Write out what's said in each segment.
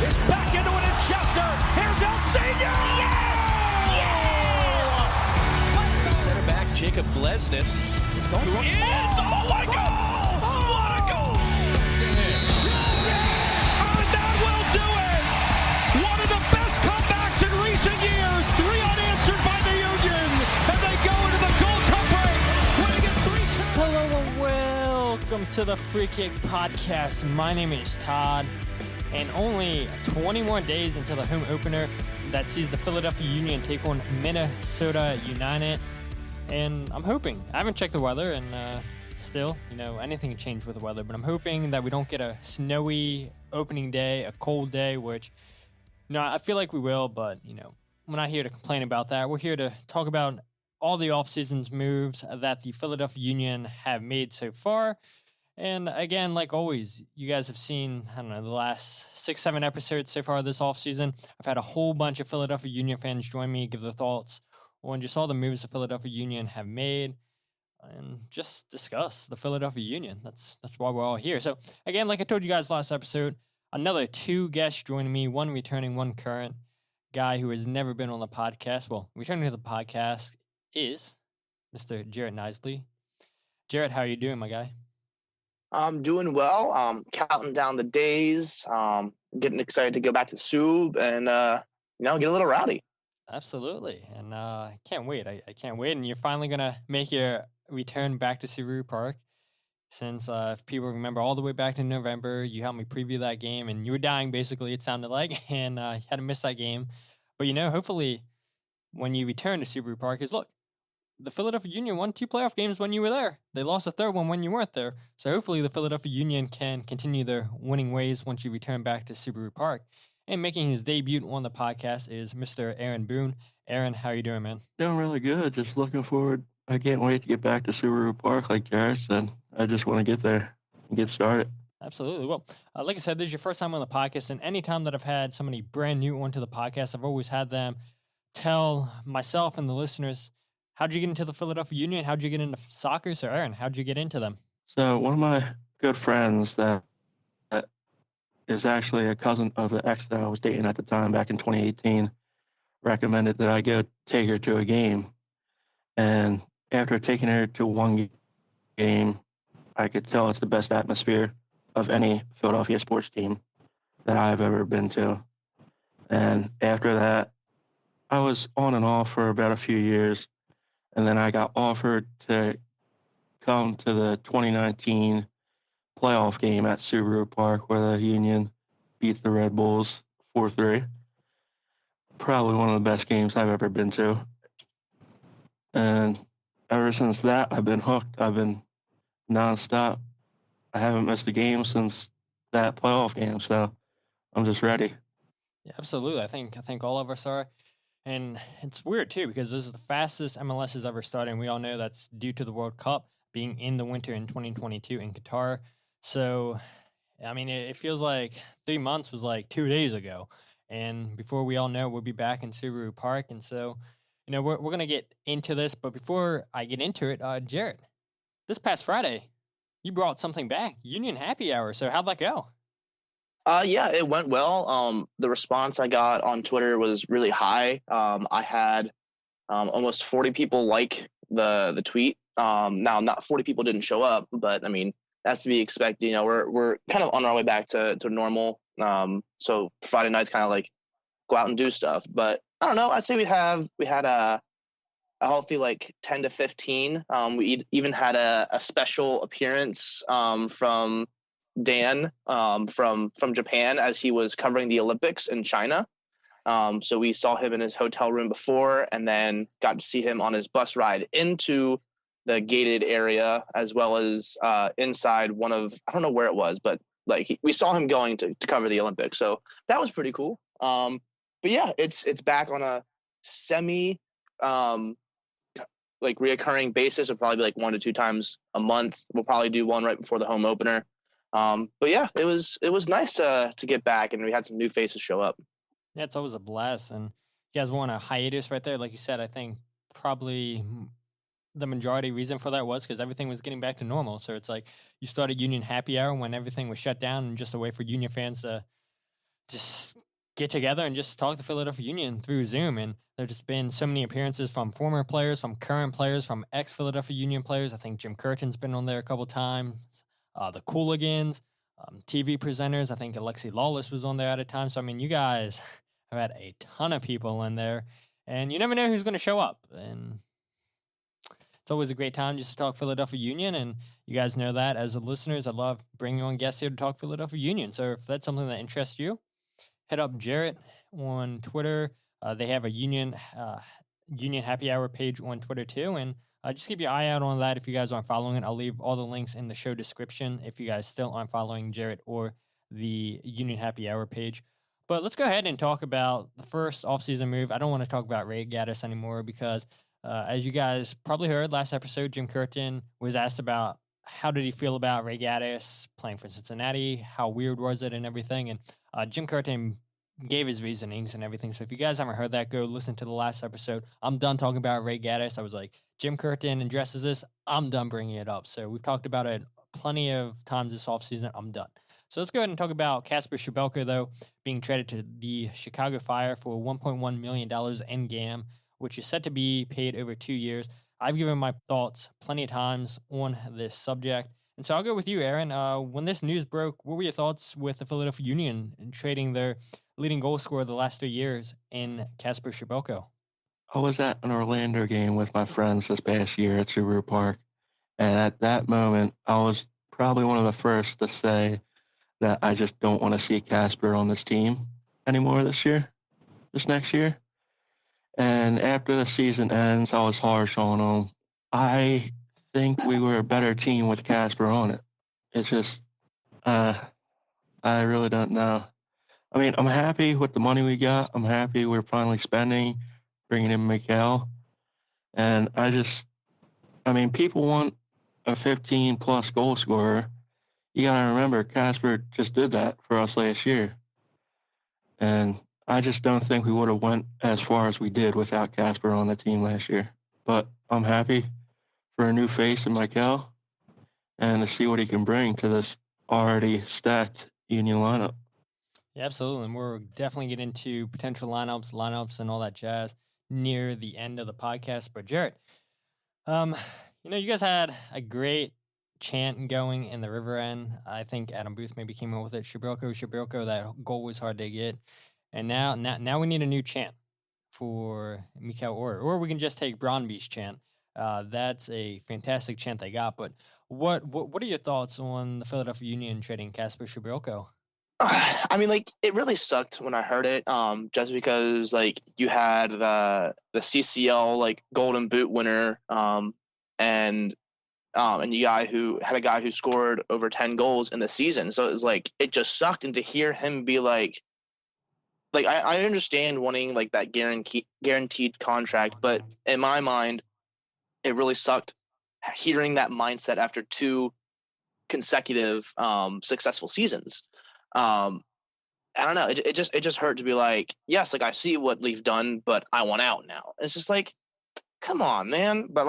is back into it in Chester. Here's El Senior. Yes! Yes! The center back, Jacob Glesnes, is going for it. Oh my God! What a goal! And that will do it! One of the best comebacks in recent years. 3 unanswered by the Union. And they go into the Gold Cup break, winning it 3-2. Hello and welcome to the Free Kick Podcast. My name is Todd. And only 20 more days until the home opener that sees the Philadelphia Union take on Minnesota United. And I'm hoping, I haven't checked the weather, and still, anything can change with the weather, but I'm hoping that we don't get a snowy opening day, a cold day, which, I feel like we will, but, we're not here to complain about that. We're here to talk about all the offseason's moves that the Philadelphia Union have made so far. And again, like always, you guys have seen, the last 6-7 episodes so far this offseason. I've had a whole bunch of Philadelphia Union fans join me, give their thoughts on just all the moves the Philadelphia Union have made, and just discuss the Philadelphia Union. That's why we're all here. So again, like I told you guys last episode, another 2 guests joining me, one returning, one current guy who has never been on the podcast. Well, returning to the podcast is Mr. Jarrett Nisly. Jarrett, how are you doing, my guy? I'm doing well. Counting down the days. Getting excited to go back to Sub and get a little rowdy. Absolutely, and I can't wait. I can't wait. And you're finally gonna make your return back to Subaru Park. Since if people remember, all the way back in November, you helped me preview that game, and you were dying. Basically, it sounded like, and you had to miss that game. But hopefully, when you return to Subaru Park, look. The Philadelphia Union won 2 playoff games when you were there. They lost a third one when you weren't there. So hopefully the Philadelphia Union can continue their winning ways once you return back to Subaru Park. And making his debut on the podcast is Mr. Aaron Boon. Aaron, how are you doing, man? Doing really good. Just looking forward. I can't wait to get back to Subaru Park, like Jared said. I just want to get there and get started. Absolutely. Well, like I said, this is your first time on the podcast. And any time that I've had somebody brand new onto the podcast, I've always had them tell myself and the listeners, how'd you get into the Philadelphia Union? How'd you get into soccer? So, Aaron, how'd you get into them? So, one of my good friends that is actually a cousin of the ex that I was dating at the time back in 2018 recommended that I go take her to a game. And after taking her to one game, I could tell it's the best atmosphere of any Philadelphia sports team that I've ever been to. And after that, I was on and off for about a few years. And then I got offered to come to the 2019 playoff game at Subaru Park where the Union beat the Red Bulls 4-3. Probably one of the best games I've ever been to. And ever since that, I've been hooked. I've been nonstop. I haven't missed a game since that playoff game, so I'm just ready. Yeah, absolutely. I think all of us are. And it's weird, too, because this is the fastest MLS has ever started. And we all know that's due to the World Cup being in the winter in 2022 in Qatar. So, it feels like 3 months was like 2 days ago. And before we all know, we'll be back in Subaru Park. And so, we're going to get into this. But before I get into it, Jarrett, this past Friday, you brought something back, Union Happy Hour. So how'd that go? Yeah, it went well. The response I got on Twitter was really high. I had almost 40 people like the tweet. Now, not 40 people didn't show up, but that's to be expected. We're kind of on our way back to normal. So Friday nights kind of like go out and do stuff. But I don't know. I'd say we had a healthy 10 to 15. We even had a special appearance from Dan from Japan as he was covering the Olympics in China. So we saw him in his hotel room before and then got to see him on his bus ride into the gated area as well as inside one of, I don't know where it was, but we saw him going to cover the Olympics. So that was pretty cool. But yeah, it's back on a semi reoccurring basis. It'll probably be 1 to 2 times a month. We'll probably do one right before the home opener. But yeah, it was nice to get back, and we had some new faces show up. Yeah, it's always a blast. And you guys went on a hiatus right there. Like you said, I think probably the majority reason for that was because everything was getting back to normal. So it's like you started Union Happy Hour when everything was shut down and just a way for Union fans to just get together and just talk the Philadelphia Union through Zoom. And there's just been so many appearances from former players, from current players, from ex-Philadelphia Union players. I think Jim Curtin's been on there a couple times. The Cooligans, TV presenters. I think Alexi Lawless was on there at a time. So, I mean, you guys have had a ton of people in there. And you never know who's going to show up. And it's always a great time just to talk Philadelphia Union. And you guys know that as listeners, I love bringing on guests here to talk Philadelphia Union. So if that's something that interests you, hit up Jarrett on Twitter. They have a Union Happy Hour page on Twitter too. And just keep your eye out on that if you guys aren't following it. I'll leave all the links in the show description if you guys still aren't following Jarrett or the Union Happy Hour page. But let's go ahead and talk about the first offseason move. I don't want to talk about Ray Gaddis anymore because as you guys probably heard last episode, Jim Curtin was asked about how did he feel about Ray Gaddis playing for Cincinnati, how weird was it and everything. And Jim Curtin gave his reasonings and everything. So if you guys haven't heard that, go listen to the last episode. I'm done talking about Ray Gaddis. I was like, Jim Curtin addresses this. I'm done bringing it up. So we've talked about it plenty of times this offseason. I'm done. So let's go ahead and talk about Kacper Przybylko, though, being traded to the Chicago Fire for $1.1 million in GAM, which is set to be paid over 2 years. I've given my thoughts plenty of times on this subject. And so I'll go with you, Aaron. When this news broke, what were your thoughts with the Philadelphia Union and trading their leading goal scorer the last 3 years in Kacper Przybylko? I was at an Orlando game with my friends this past year at Subaru Park. And at that moment, I was probably one of the first to say that I just don't want to see Kacper on this team anymore this next year. And after the season ends, I was harsh on him. I think we were a better team with Kacper on it. It's just, I really don't know. I mean, I'm happy with the money we got. I'm happy we're finally spending, bringing in Mikael. And people want a 15-plus goal scorer. You got to remember, Kacper just did that for us last year. And I just don't think we would have went as far as we did without Kacper on the team last year. But I'm happy for a new face in Mikael and to see what he can bring to this already stacked Union lineup. Yeah, absolutely. And we're definitely getting into potential lineups and all that jazz near the end of the podcast. But Jarrett, you guys had a great chant going in the river end. I think Adam Booth maybe came up with it. Przybylko, that goal was hard to get. And now we need a new chant for Mikael Uhre. Or we can just take Brøndby's chant. That's a fantastic chant they got. But what are your thoughts on the Philadelphia Union trading Kacper Przybylko? I mean, it really sucked when I heard it, just because, you had the CCL, Golden Boot winner, and you had a guy who scored over 10 goals in the season. So it was it just sucked. And to hear him be I understand wanting that guaranteed contract, but in my mind, it really sucked hearing that mindset after 2 consecutive successful seasons. I don't know. It just hurt to be yes, I see what Leaf done, but I want out now. It's just come on, man. But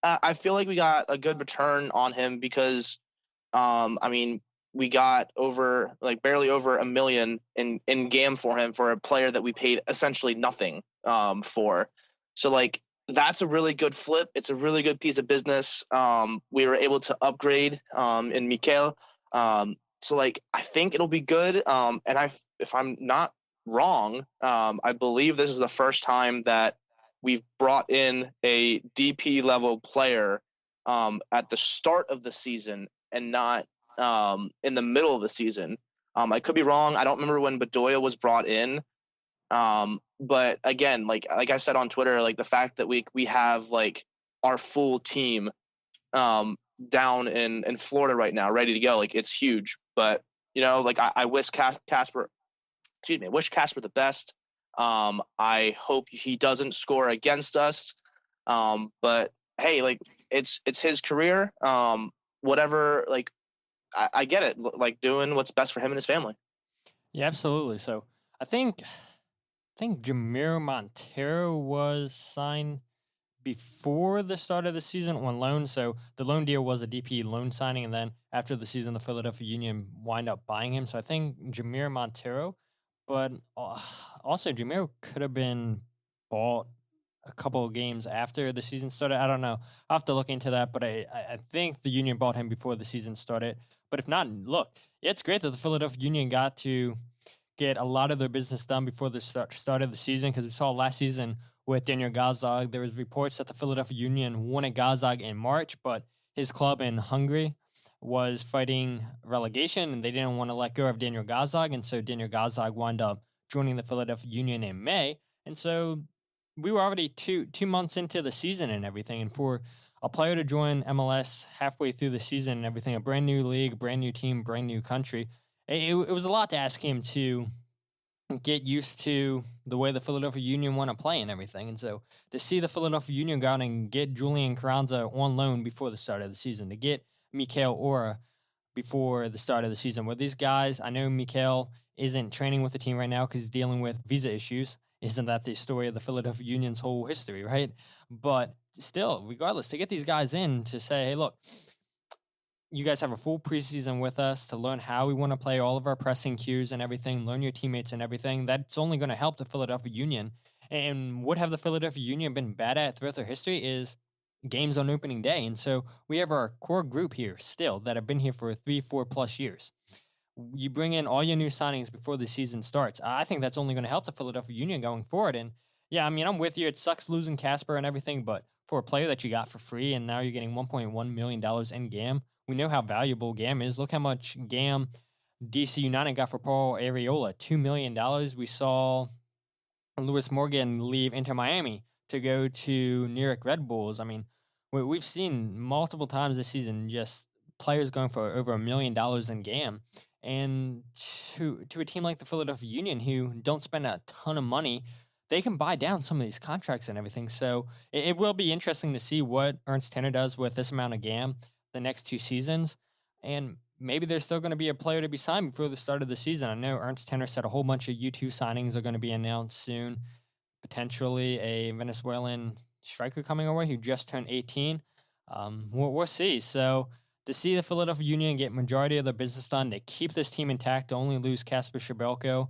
I feel we got a good return on him because, we got over barely over $1 million in GAM for him for a player that we paid essentially nothing for. So that's a really good flip. It's a really good piece of business. We were able to upgrade in Mikael. So I think it'll be good. And if I'm not wrong, I believe this is the first time that we've brought in a DP level player at the start of the season and not in the middle of the season. I could be wrong. I don't remember when Bedoya was brought in. But again, like I said on Twitter, the fact that we have our full team down in Florida right now, ready to go, it's huge. But I wish Kacper the best. I hope he doesn't score against us. But hey, it's his career. Whatever, I get it. Doing what's best for him and his family. Yeah, absolutely. So I think Jamir Montero was signed before the start of the season on loan. So the loan deal was a DP loan signing, and then after the season, the Philadelphia Union wind up buying him. So I think Jamir Montero But also, Jameer could have been bought a couple of games after the season started. I don't know. I'll have to look into that, but I think the Union bought him before the season started. But if not, look, it's great that the Philadelphia Union got to get a lot of their business done before the start of the season, because we saw last season with Daniel Gazdag, there was reports that the Philadelphia Union wanted Gazdag in March, but his club in Hungary was fighting relegation, and they didn't want to let go of Daniel Gazdag, and so Daniel Gazdag wound up joining the Philadelphia Union in May, and so we were already two months into the season and everything, and for a player to join MLS halfway through the season and everything, a brand new league, brand new team, brand new country, it was a lot to ask him to get used to the way the Philadelphia Union want to play and everything. And so to see the Philadelphia Union go out and get Julian Carranza on loan before the start of the season, to get Mikael Uhre before the start of the season, where these guys, I know Mikael isn't training with the team right now because he's dealing with visa issues. Isn't that the story of the Philadelphia Union's whole history, right? But still, regardless, to get these guys in to say, hey, look, you guys have a full preseason with us to learn how we want to play, all of our pressing cues and everything, learn your teammates and everything. That's only going to help the Philadelphia Union. And what have the Philadelphia Union been bad at throughout their history is games on opening day. And so we have our core group here still that have been here for 3-4 plus years. You bring in all your new signings before the season starts. I think that's only going to help the Philadelphia Union going forward. And yeah, I mean, I'm with you. It sucks losing Kacper and everything, but for a player that you got for free and now you're getting $1.1 million in GAM, we know how valuable GAM is. Look how much GAM DC United got for Paul Arriola, $2 million. We saw Lewis Morgan leave Inter Miami to go to New York Red Bulls. I mean, we've seen multiple times this season just players going for over $1 million in GAM. And to a team like the Philadelphia Union, who don't spend a ton of money, they can buy down some of these contracts and everything. So it will be interesting to see what Ernst Tanner does with this amount of GAM the next 2 seasons. And maybe there's still going to be a player to be signed before the start of the season. I know Ernst Tanner said a whole bunch of U2 signings are going to be announced soon. Potentially a Venezuelan striker coming our way who just turned 18. We'll see. So to see the Philadelphia Union get majority of their business done, to keep this team intact, to only lose Kacper Przybylko,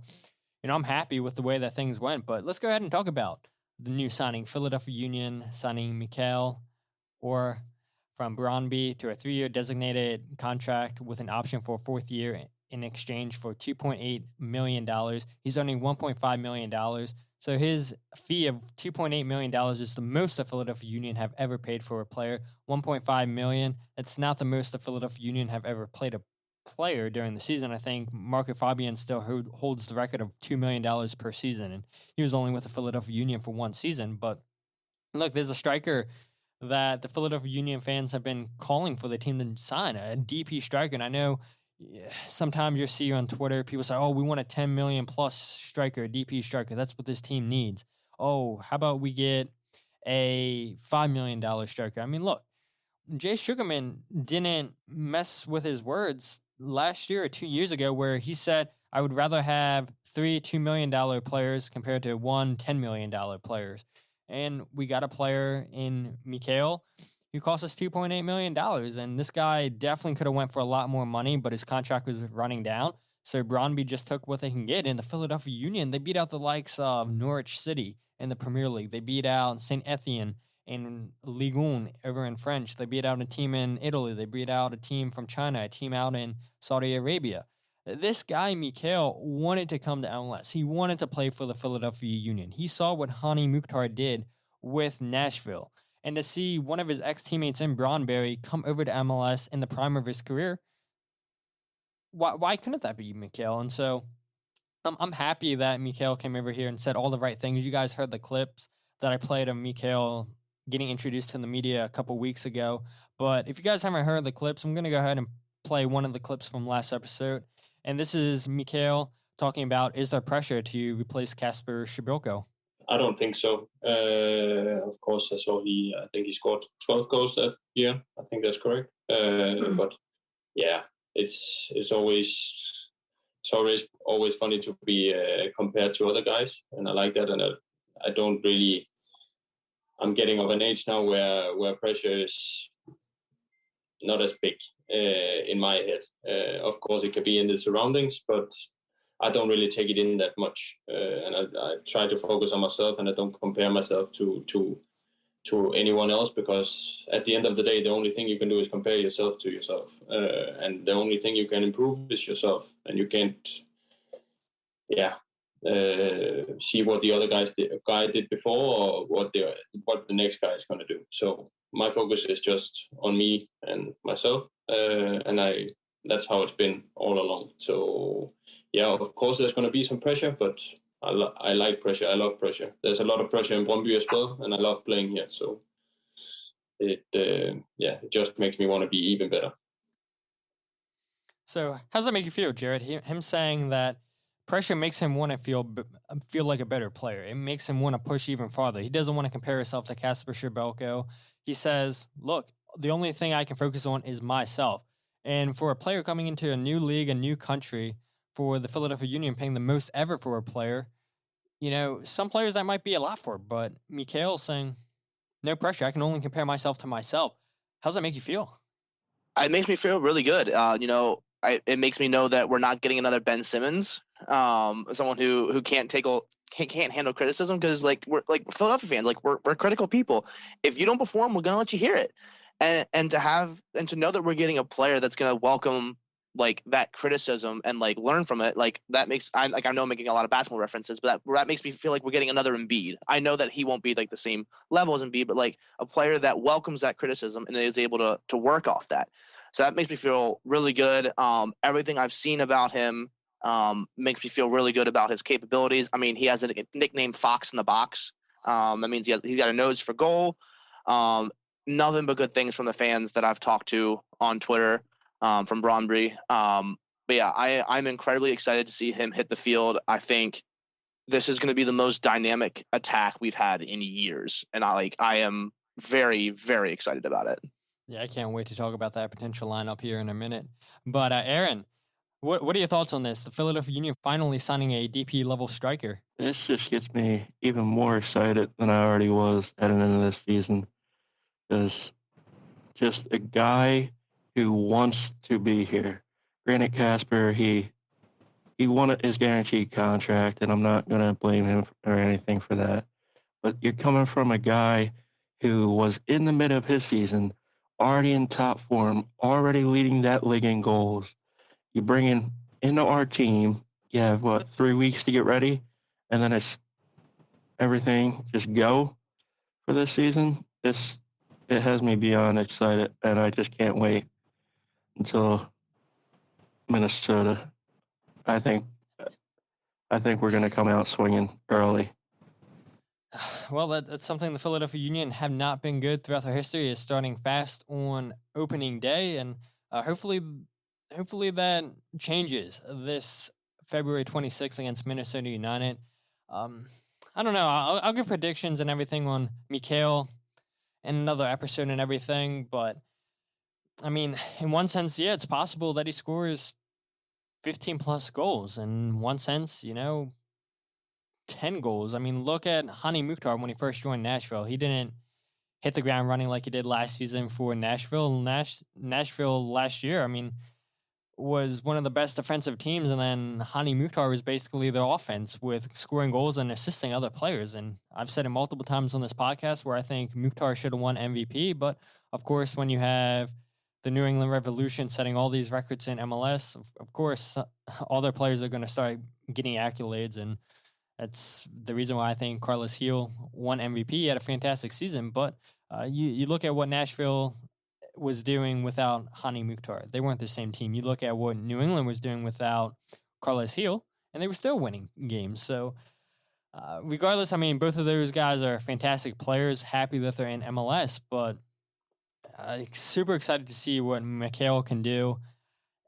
I'm happy with the way that things went. But let's go ahead and talk about the new signing. Philadelphia Union signing Mikael Uhre from Brøndby to a 3-year designated contract with an option for a 4th year in exchange for $2.8 million. He's earning $1.5 million. So his fee of $2.8 million is the most the Philadelphia Union have ever paid for a player. $1.5 million. It's not the most the Philadelphia Union have ever paid a player during the season. I think Marco Fabian still holds the record of $2 million per season, and he was only with the Philadelphia Union for 1 season. But look, there's a striker that the Philadelphia Union fans have been calling for the team to sign, a DP striker. And I know sometimes you see on Twitter, people say, oh, we want a 10 million plus striker, a DP striker. That's what this team needs. Oh, how about we get a $5 million striker? I mean, look, Jay Sugarman didn't mess with his words last year or 2 years ago where he said, I would rather have 3 $2 million players compared to 1 $10 million players. And we got a player in Mikael who cost us $2.8 million. And this guy definitely could have went for a lot more money, but his contract was running down. So Brøndby just took what they can get. In the Philadelphia Union, they beat out the likes of Norwich City in the Premier League. They beat out St. Etienne in Ligue 1 over in French. They beat out a team in Italy. They beat out a team from China, a team out in Saudi Arabia. This guy, Mikael, wanted to come to MLS. He wanted to play for the Philadelphia Union. He saw what Hani Mukhtar did with Nashville. And to see one of his ex-teammates in Brøndby come over to MLS in the prime of his career, why couldn't that be Mikael? And so I'm happy that Mikael came over here and said all the right things. You guys heard the clips that I played of Mikael getting introduced to the media a couple weeks ago. But if you guys haven't heard the clips, I'm going to go ahead and play one of the clips from last episode. And this is Mikael talking about, is there pressure to replace Kacper Przybylko? I don't think so. Of course, I think he scored 12 goals that year. I think that's correct. But yeah, it's always funny to be compared to other guys, and I like that. And I don't really. I'm getting of an age now where pressure is not as big in my head. Of course, it could be in the surroundings, but I don't really take it in that much, and I try to focus on myself, and I don't compare myself to anyone else, because at the end of the day, the only thing you can do is compare yourself to yourself, and the only thing you can improve is yourself, and you can't, see what the other guy did before, or what the next guy is going to do. So my focus is just on me and myself, and that's how it's been all along. So yeah, of course there's going to be some pressure, but I like pressure. I love pressure. There's a lot of pressure in Brøndby as well, and I love playing here. So it just makes me want to be even better. So how does that make you feel, Jared? Him saying that pressure makes him want to feel like a better player. It makes him want to push even farther. He doesn't want to compare himself to Kacper Przybylko. He says, look, the only thing I can focus on is myself. And for a player coming into a new league, a new country, for the Philadelphia Union paying the most ever for a player, some players that might be a lot for, but Mikael's saying, no pressure. I can only compare myself to myself. How does that make you feel? It makes me feel really good. It makes me know that we're not getting another Ben Simmons, someone who can't handle criticism, because we're Philadelphia fans, we're critical people. If you don't perform, we're gonna let you hear it, and to know that we're getting a player that's gonna welcome that criticism and learn from it, that makes I know I'm making a lot of basketball references, but that makes me feel like we're getting another Embiid. I know that he won't be the same level as Embiid, but a player that welcomes that criticism and is able to work off that. So that makes me feel really good. Everything I've seen about him makes me feel really good about his capabilities. I mean, he has a nickname Fox in the Box. That means he's got a nose for goal. Nothing but good things from the fans that I've talked to on Twitter. From Brøndby. But yeah, I'm incredibly excited to see him hit the field. I think this is going to be the most dynamic attack we've had in years, and I am very, very excited about it. Yeah, I can't wait to talk about that potential lineup here in a minute. But Aaron, what are your thoughts on this? The Philadelphia Union finally signing a DP level striker. This just gets me even more excited than I already was heading into this season, because just a guy who wants to be here. Granted, Kacper, he wanted his guaranteed contract, and I'm not going to blame him or anything for that. But you're coming from a guy who was in the mid of his season, already in top form, already leading that league in goals. You bring him into our team. You have, 3 weeks to get ready, and then it's everything just go for this season. It has me beyond excited, and I just can't wait until Minnesota. I think we're going to come out swinging early. Well, that's something the Philadelphia Union have not been good throughout their history, is starting fast on opening day, and hopefully that changes this February 26th against Minnesota United. I don't know. I'll give predictions and everything on Mikael in another episode and everything, but I mean, in one sense, yeah, it's possible that he scores 15 plus goals. In one sense, 10 goals. I mean, look at Hani Mukhtar when he first joined Nashville. He didn't hit the ground running like he did last season for Nashville. Nashville last year, I mean, was one of the best defensive teams, and then Hani Mukhtar was basically their offense with scoring goals and assisting other players. And I've said it multiple times on this podcast where I think Mukhtar should have won MVP, but of course, when you have the New England Revolution setting all these records in MLS, of course, all their players are going to start getting accolades, and that's the reason why I think Carlos Gil won MVP. He had a fantastic season, but you look at what Nashville was doing without Hani Mukhtar. They weren't the same team. You look at what New England was doing without Carlos Gil, and they were still winning games. So regardless, I mean, both of those guys are fantastic players, happy that they're in MLS, but super excited to see what Mikael can do.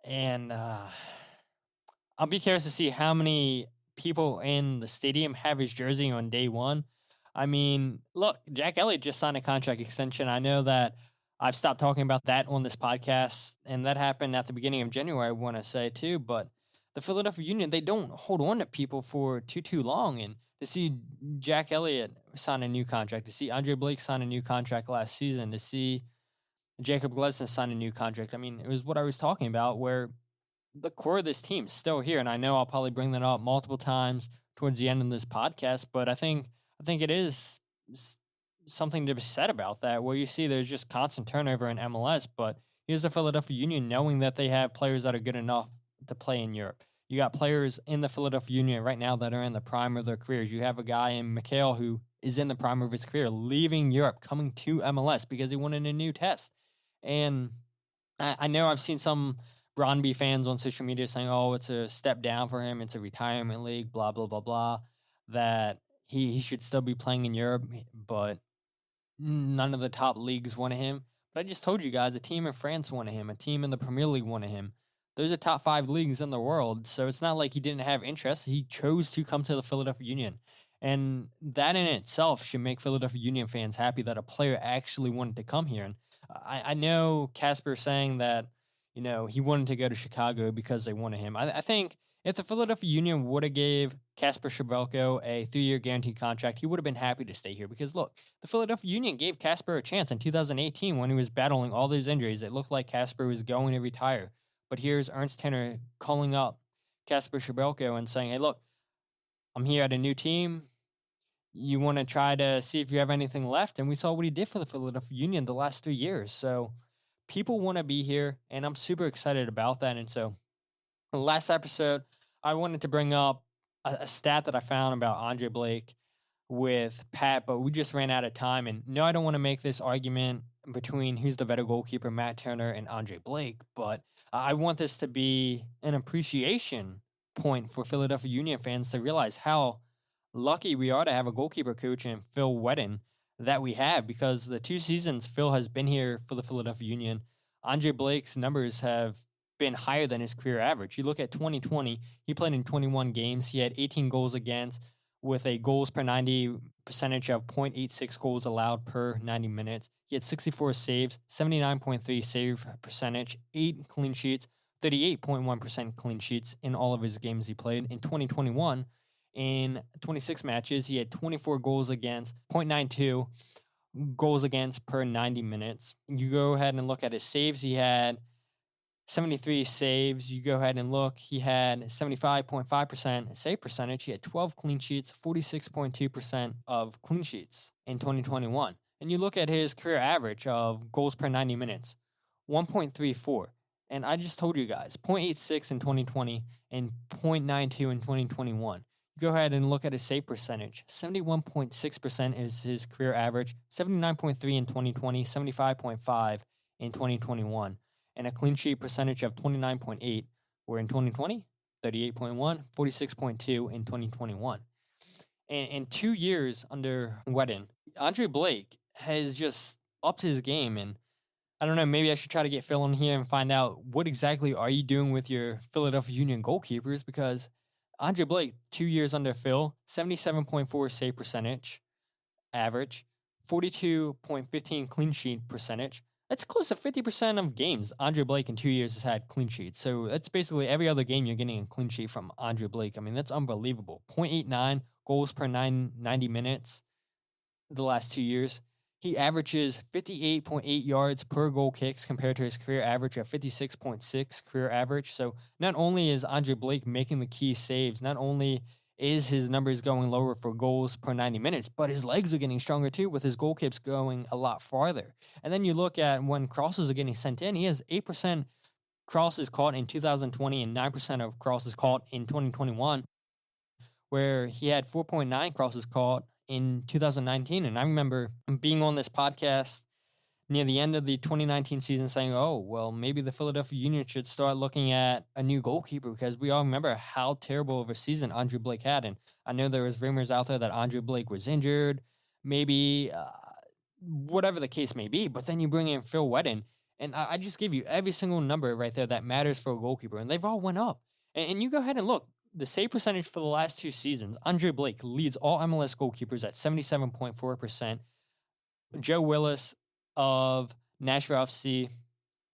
And I'll be curious to see how many people in the stadium have his jersey on day one. I mean, look, Jack Elliott just signed a contract extension. I know that I've stopped talking about that on this podcast, and that happened at the beginning of January, I want to say too, but the Philadelphia Union, they don't hold on to people for too long. And to see Jack Elliott sign a new contract, to see Andre Blake sign a new contract last season, to see Jacob Glesnes sign a new contract. I mean, it was what I was talking about, where the core of this team is still here. And I know I'll probably bring that up multiple times towards the end of this podcast, but I think it is something to be said about that, where you see there's just constant turnover in MLS, but here's the Philadelphia Union knowing that they have players that are good enough to play in Europe. You got players in the Philadelphia Union right now that are in the prime of their careers. You have a guy in Mikael who is in the prime of his career, leaving Europe, coming to MLS because he wanted a new test. And I know I've seen some Brøndby fans on social media saying, oh, it's a step down for him. It's a retirement league, blah, blah, blah, blah, that he should still be playing in Europe, but none of the top leagues wanted him. But I just told you guys, a team in France wanted him. A team in the Premier League wanted him. Those are top 5 leagues in the world, so it's not like he didn't have interest. He chose to come to the Philadelphia Union. And that in itself should make Philadelphia Union fans happy that a player actually wanted to come here. And I know Kacper saying that, you know, he wanted to go to Chicago because they wanted him. I think if the Philadelphia Union would have gave Kacper Przybylko a 3-year guaranteed contract, he would have been happy to stay here because, look, the Philadelphia Union gave Kacper a chance in 2018 when he was battling all those injuries. It looked like Kacper was going to retire. But here's Ernst Tanner calling up Kacper Przybylko and saying, hey, look, I'm here at a new team. You want to try to see if you have anything left? And we saw what he did for the Philadelphia Union the last 3 years. So people want to be here, and I'm super excited about that. And so last episode, I wanted to bring up a stat that I found about Andre Blake with Pat, but we just ran out of time. And no, I don't want to make this argument between who's the better goalkeeper, Matt Turner and Andre Blake, but I want this to be an appreciation point for Philadelphia Union fans to realize how lucky we are to have a goalkeeper coach in Phil Wheddon that we have, because the 2 seasons Phil has been here for the Philadelphia Union, Andre Blake's numbers have been higher than his career average. You look at 2020, he played in 21 games. He had 18 goals against with a goals per 90 percentage of 0.86 goals allowed per 90 minutes. He had 64 saves, 79.3 save percentage, 8 clean sheets, 38.1% clean sheets in all of his games he played. In 2021, in 26 matches, he had 24 goals against, 0.92 goals against per 90 minutes. You go ahead and look at his saves. He had 73 saves. You go ahead and look. He had 75.5% save percentage. He had 12 clean sheets, 46.2% of clean sheets in 2021. And you look at his career average of goals per 90 minutes, 1.34. And I just told you guys, 0.86 in 2020 and 0.92 in 2021. You go ahead and look at his save percentage. 71.6% is his career average, 79.3 in 2020, 75.5 in 2021. And a clean sheet percentage of 29.8, where in 2020, 38.1, 46.2 in 2021. And in 2 years under Wheddon, Andre Blake has just upped his game. And I don't know, maybe I should try to get Phil on here and find out what exactly are you doing with your Philadelphia Union goalkeepers, because Andre Blake, 2 years under Phil, 77.4 save percentage average, 42.15 clean sheet percentage. That's close to 50% of games Andre Blake in 2 years has had clean sheets. So that's basically every other game you're getting a clean sheet from Andre Blake. I mean, that's unbelievable. 0.89 goals per 90 minutes the last 2 years. He averages 58.8 yards per goal kicks compared to his career average of 56.6 career average. So not only is Andre Blake making the key saves, not only is his numbers going lower for goals per 90 minutes, but his legs are getting stronger too, with his goal kicks going a lot farther. And then you look at when crosses are getting sent in, he has 8% crosses caught in 2020 and 9% of crosses caught in 2021, where he had 4.9 crosses caught in 2019. And I remember being on this podcast near the end of the 2019 season saying, oh, well, maybe the Philadelphia Union should start looking at a new goalkeeper, because we all remember how terrible of a season Andre Blake had. And I know there was rumors out there that Andre Blake was injured, maybe whatever the case may be. But then you bring in Phil Wheddon, and I just give you every single number right there that matters for a goalkeeper, and they've all went up. And you go ahead and look. The save percentage for the last 2 seasons, Andre Blake leads all MLS goalkeepers at 77.4%. Joe Willis of Nashville FC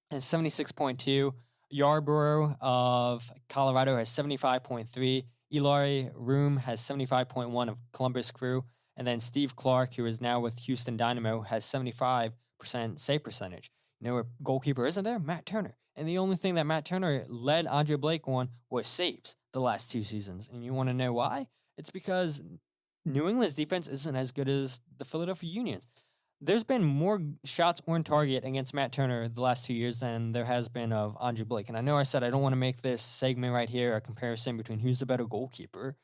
has 76.2. Yarborough of Colorado has 75.3. Eli Room has 75.1 of Columbus Crew. And then Steve Clark, who is now with Houston Dynamo, has 75% save percentage. You know, a goalkeeper isn't there? Matt Turner. And the only thing that Matt Turner led Andre Blake on was saves the last 2 seasons. And you want to know why? It's because New England's defense isn't as good as the Philadelphia Union's. There's been more shots on target against Matt Turner the last 2 years than there has been of Andre Blake. And I know I said I don't want to make this segment right here a comparison between who's the better goalkeeper,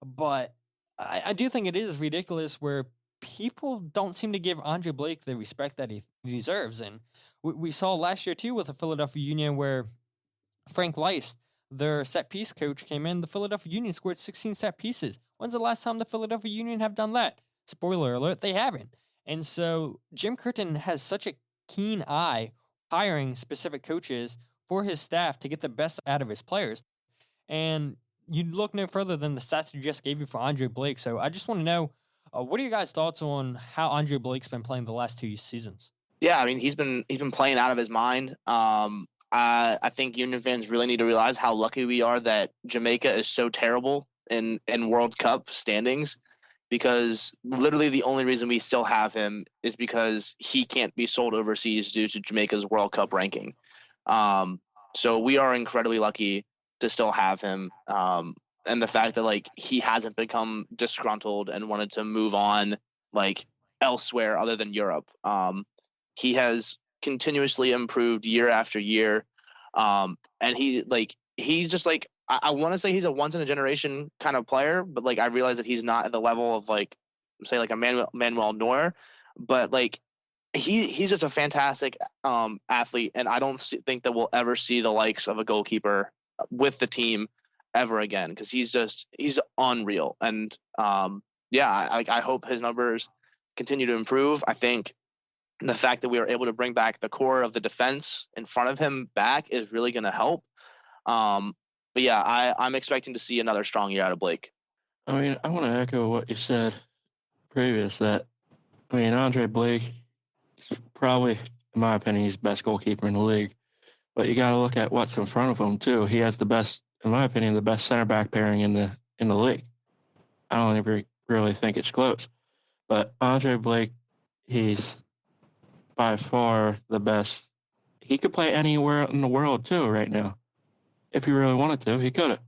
but I do think it is ridiculous where people don't seem to give Andre Blake the respect that he deserves. And we saw last year, too, with the Philadelphia Union where Frank Leist, their set-piece coach, came in. The Philadelphia Union scored 16 set pieces. When's the last time the Philadelphia Union have done that? Spoiler alert, they haven't. And so Jim Curtin has such a keen eye hiring specific coaches for his staff to get the best out of his players. And you look no further than the stats you just gave you for Andre Blake. So I just want to know, what are your guys' thoughts on how Andre Blake's been playing the last 2 seasons? Yeah, I mean, he's been playing out of his mind. I think Union fans really need to realize how lucky we are that Jamaica is so terrible in World Cup standings, because literally the only reason we still have him is because he can't be sold overseas due to Jamaica's World Cup ranking. So we are incredibly lucky to still have him. And the fact that like he hasn't become disgruntled and wanted to move on like elsewhere other than Europe. He has continuously improved year after year. And he's just like, I want to say he's a once in a generation kind of player, but like I realize that he's not at the level of like, say like a Manuel Neuer, but like he's just a fantastic athlete. And I don't think that we'll ever see the likes of a goalkeeper with the team ever again, because he's unreal. And I hope his numbers continue to improve. I think the fact that we were able to bring back the core of the defense in front of him back is really going to help. But yeah, I'm expecting to see another strong year out of Blake. I mean, I want to echo what you said previous, that, I mean, Andre Blake is probably, in my opinion, he's the best goalkeeper in the league. But you got to look at what's in front of him, too. He has the best, in my opinion, the best center back pairing in the league. I don't ever really think it's close. But Andre Blake, he's by far the best. He could play anywhere in the world, too, right now. If he really wanted to, he could have.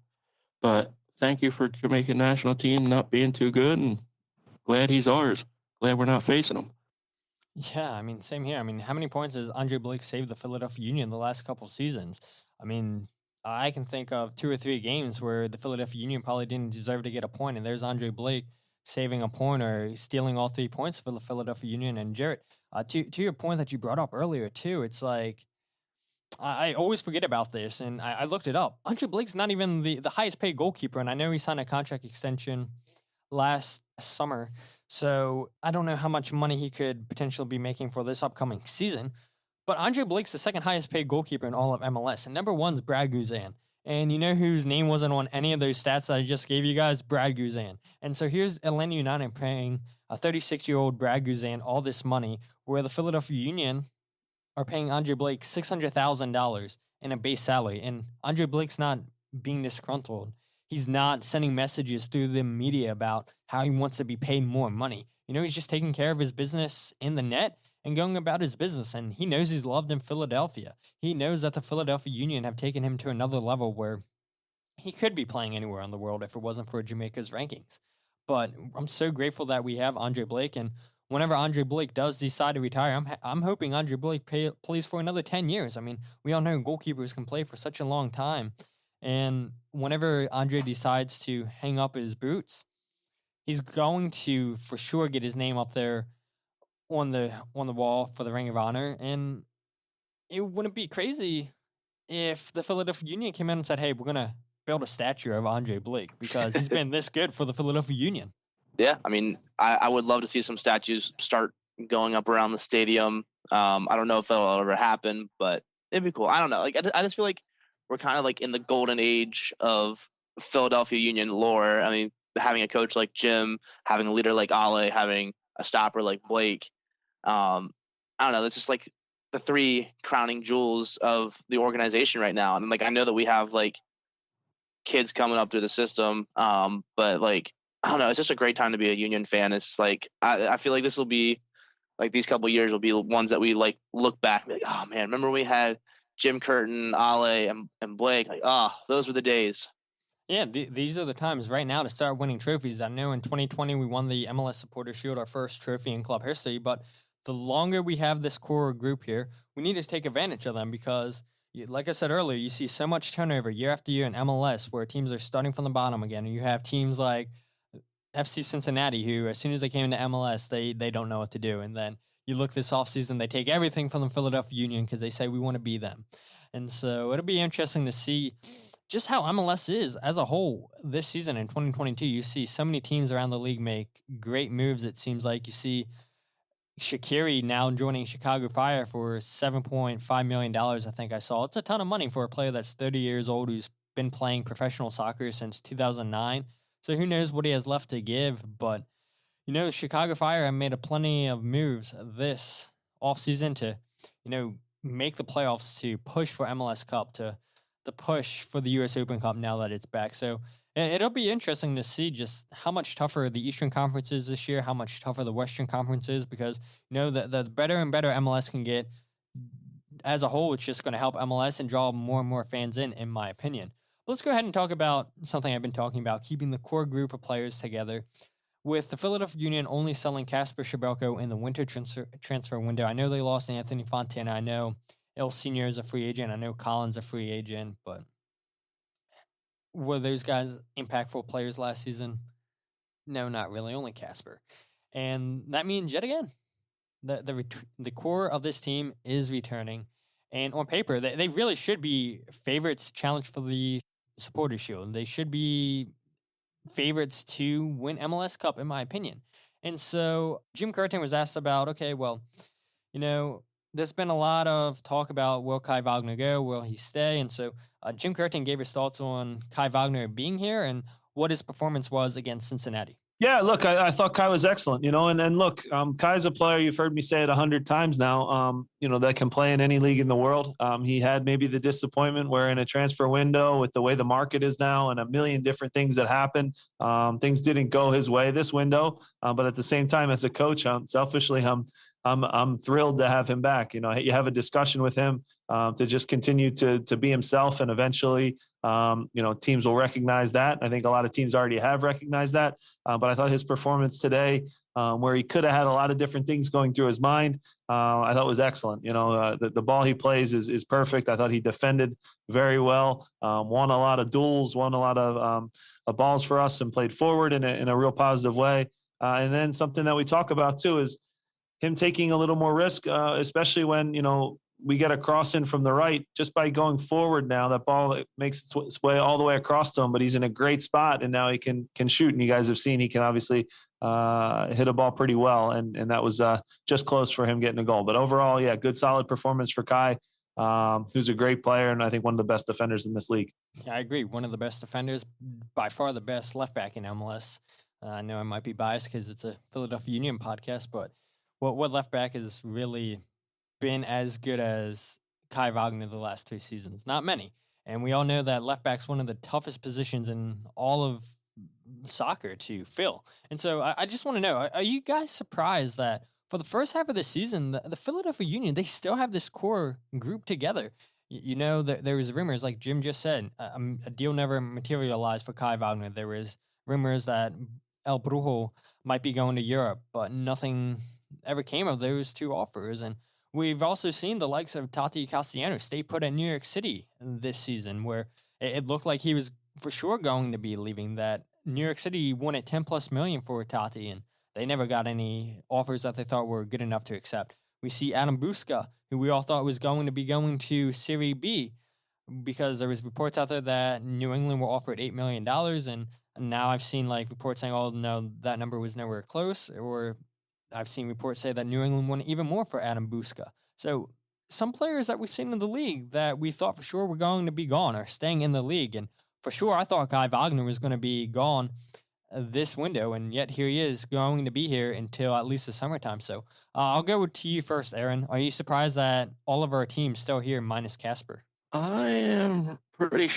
But thank you for Jamaican national team not being too good, and glad he's ours. Glad we're not facing him. Yeah, I mean, same here. I mean, how many points has Andre Blake saved the Philadelphia Union the last couple seasons? I mean, I can think of 2 or 3 games where the Philadelphia Union probably didn't deserve to get a point, and there's Andre Blake saving a point or stealing all 3 points for the Philadelphia Union. And Jarrett, to your point that you brought up earlier too, it's like I always forget about this, and I looked it up. Andre Blake's not even the highest paid goalkeeper, and I know he signed a contract extension last summer, so I don't know how much money he could potentially be making for this upcoming season. But Andre Blake's the second highest paid goalkeeper in all of MLS, and number 1's Brad Guzan. And you know whose name wasn't on any of those stats that I just gave you guys? Brad Guzan. And so here's Atlanta United paying a 36-year-old Brad Guzan all this money, where the Philadelphia Union are paying Andre Blake $600,000 in a base salary. And Andre Blake's not being disgruntled. He's not sending messages through the media about how he wants to be paid more money. You know, he's just taking care of his business in the net and going about his business. And he knows he's loved in Philadelphia. He knows that the Philadelphia Union have taken him to another level where he could be playing anywhere in the world if it wasn't for Jamaica's rankings. But I'm so grateful that we have Andre Blake. And whenever Andre Blake does decide to retire, I'm hoping Andre Blake plays for another 10 years. I mean, we all know goalkeepers can play for such a long time. And whenever Andre decides to hang up his boots, he's going to for sure get his name up there on the wall for the Ring of Honor. And it wouldn't be crazy if the Philadelphia Union came in and said, hey, we're going to build a statue of Andre Blake because he's been this good for the Philadelphia Union. Yeah, I mean, I would love to see some statues start going up around the stadium. I don't know if that'll ever happen, but it'd be cool. I don't know. Like, I just feel like we're kind of like in the golden age of Philadelphia Union lore. I mean, having a coach like Jim, having a leader like Ale, having a stopper like Blake. I don't know. That's just like the 3 crowning jewels of the organization right now. And like, I know that we have like kids coming up through the system, but like, I don't know. It's just a great time to be a Union fan. It's like, I feel like this will be like these couple of years will be ones that we like look back and be like, oh man, remember we had Jim Curtin, Ale, and Blake. Like, those were the days. Yeah, these are the times right now to start winning trophies. I know in 2020 we won the MLS Supporter Shield, our first trophy in club history, but the longer we have this core group here, we need to take advantage of them because, like I said earlier, you see so much turnover year after year in MLS where teams are starting from the bottom again. And you have teams like FC Cincinnati who, as soon as they came into MLS, they don't know what to do. And then you look this offseason, they take everything from the Philadelphia Union because they say we want to be them. And so it'll be interesting to see just how MLS is as a whole this season in 2022. You see so many teams around the league make great moves. It seems like you see Shaqiri now joining Chicago Fire for $7.5 million, I think I saw. It's a ton of money for a player that's 30 years old who's been playing professional soccer since 2009. So who knows what he has left to give. But, Chicago Fire have made plenty of moves this offseason to, make the playoffs, to push for MLS Cup, to push for the U.S. Open Cup now that it's back. So it'll be interesting to see just how much tougher the Eastern Conference is this year, how much tougher the Western Conference is, because, the better and better MLS can get as a whole, it's just going to help MLS and draw more and more fans in my opinion. But let's go ahead and talk about something I've been talking about, keeping the core group of players together. With the Philadelphia Union only selling Kacper Przybylko in the winter transfer window, I know they lost Anthony Fontana. I know El Senior is a free agent. I know Collins a free agent, but were those guys impactful players last season? No, not really. Only Kacper. And that means, yet again, the core of this team is returning. And on paper, they really should be favorites challenge for the Supporters Shield. They should be favorites to win MLS Cup, in my opinion. And so Jim Curtin was asked about, okay, well, there's been a lot of talk about will Kai Wagner go, will he stay? And so Jim Curtin gave his thoughts on Kai Wagner being here and what his performance was against Cincinnati. Yeah, look, I thought Kai was excellent, and look, Kai's a player, you've heard me say it 100 times now, that can play in any league in the world. He had maybe the disappointment where in a transfer window with the way the market is now and a million different things that happen, things didn't go his way this window. But at the same time, as a coach, selfishly, I'm thrilled to have him back. You have a discussion with him to just continue to be himself, and eventually, teams will recognize that. I think a lot of teams already have recognized that. But I thought his performance today, where he could have had a lot of different things going through his mind, I thought was excellent. The ball he plays is perfect. I thought he defended very well, won a lot of duels, won a lot of balls for us, and played forward in a real positive way. And then something that we talk about too is him taking a little more risk, especially when, we get a cross in from the right, just by going forward. Now that ball makes its way all the way across to him, but he's in a great spot, and now he can shoot. And you guys have seen he can obviously hit a ball pretty well, and that was just close for him getting a goal. But overall, yeah, good solid performance for Kai, who's a great player, and I think one of the best defenders in this league. Yeah, I agree. One of the best defenders, by far the best left back in MLS. I know I might be biased because it's a Philadelphia Union podcast, but what left back has really been as good as Kai Wagner the last 2 seasons? Not many. And we all know that left back's one of the toughest positions in all of soccer to fill. And so I just want to know, are you guys surprised that for the first half of the season, the Philadelphia Union, they still have this core group together? There was rumors, like Jim just said, a deal never materialized for Kai Wagner. There was rumors that El Brujo might be going to Europe, but nothing ever came of those 2 offers. And we've also seen the likes of Tati Castellanos stay put at New York City this season, where it looked like he was for sure going to be leaving. That New York City wanted $10+ million for Tati, and they never got any offers that they thought were good enough to accept. We see Adam Busca, who we all thought was going to be going to Serie B, because there was reports out there that New England were offered $8 million, and now I've seen reports saying, oh no, that number was nowhere close, or I've seen reports say that New England wanted even more for Adam Busca. So some players that we've seen in the league that we thought for sure were going to be gone are staying in the league. And for sure, I thought Kai Wagner was going to be gone this window, and yet here he is going to be here until at least the summertime. So I'll go to you first, Aaron. Are you surprised that all of our team's still here minus Kacper? I am pretty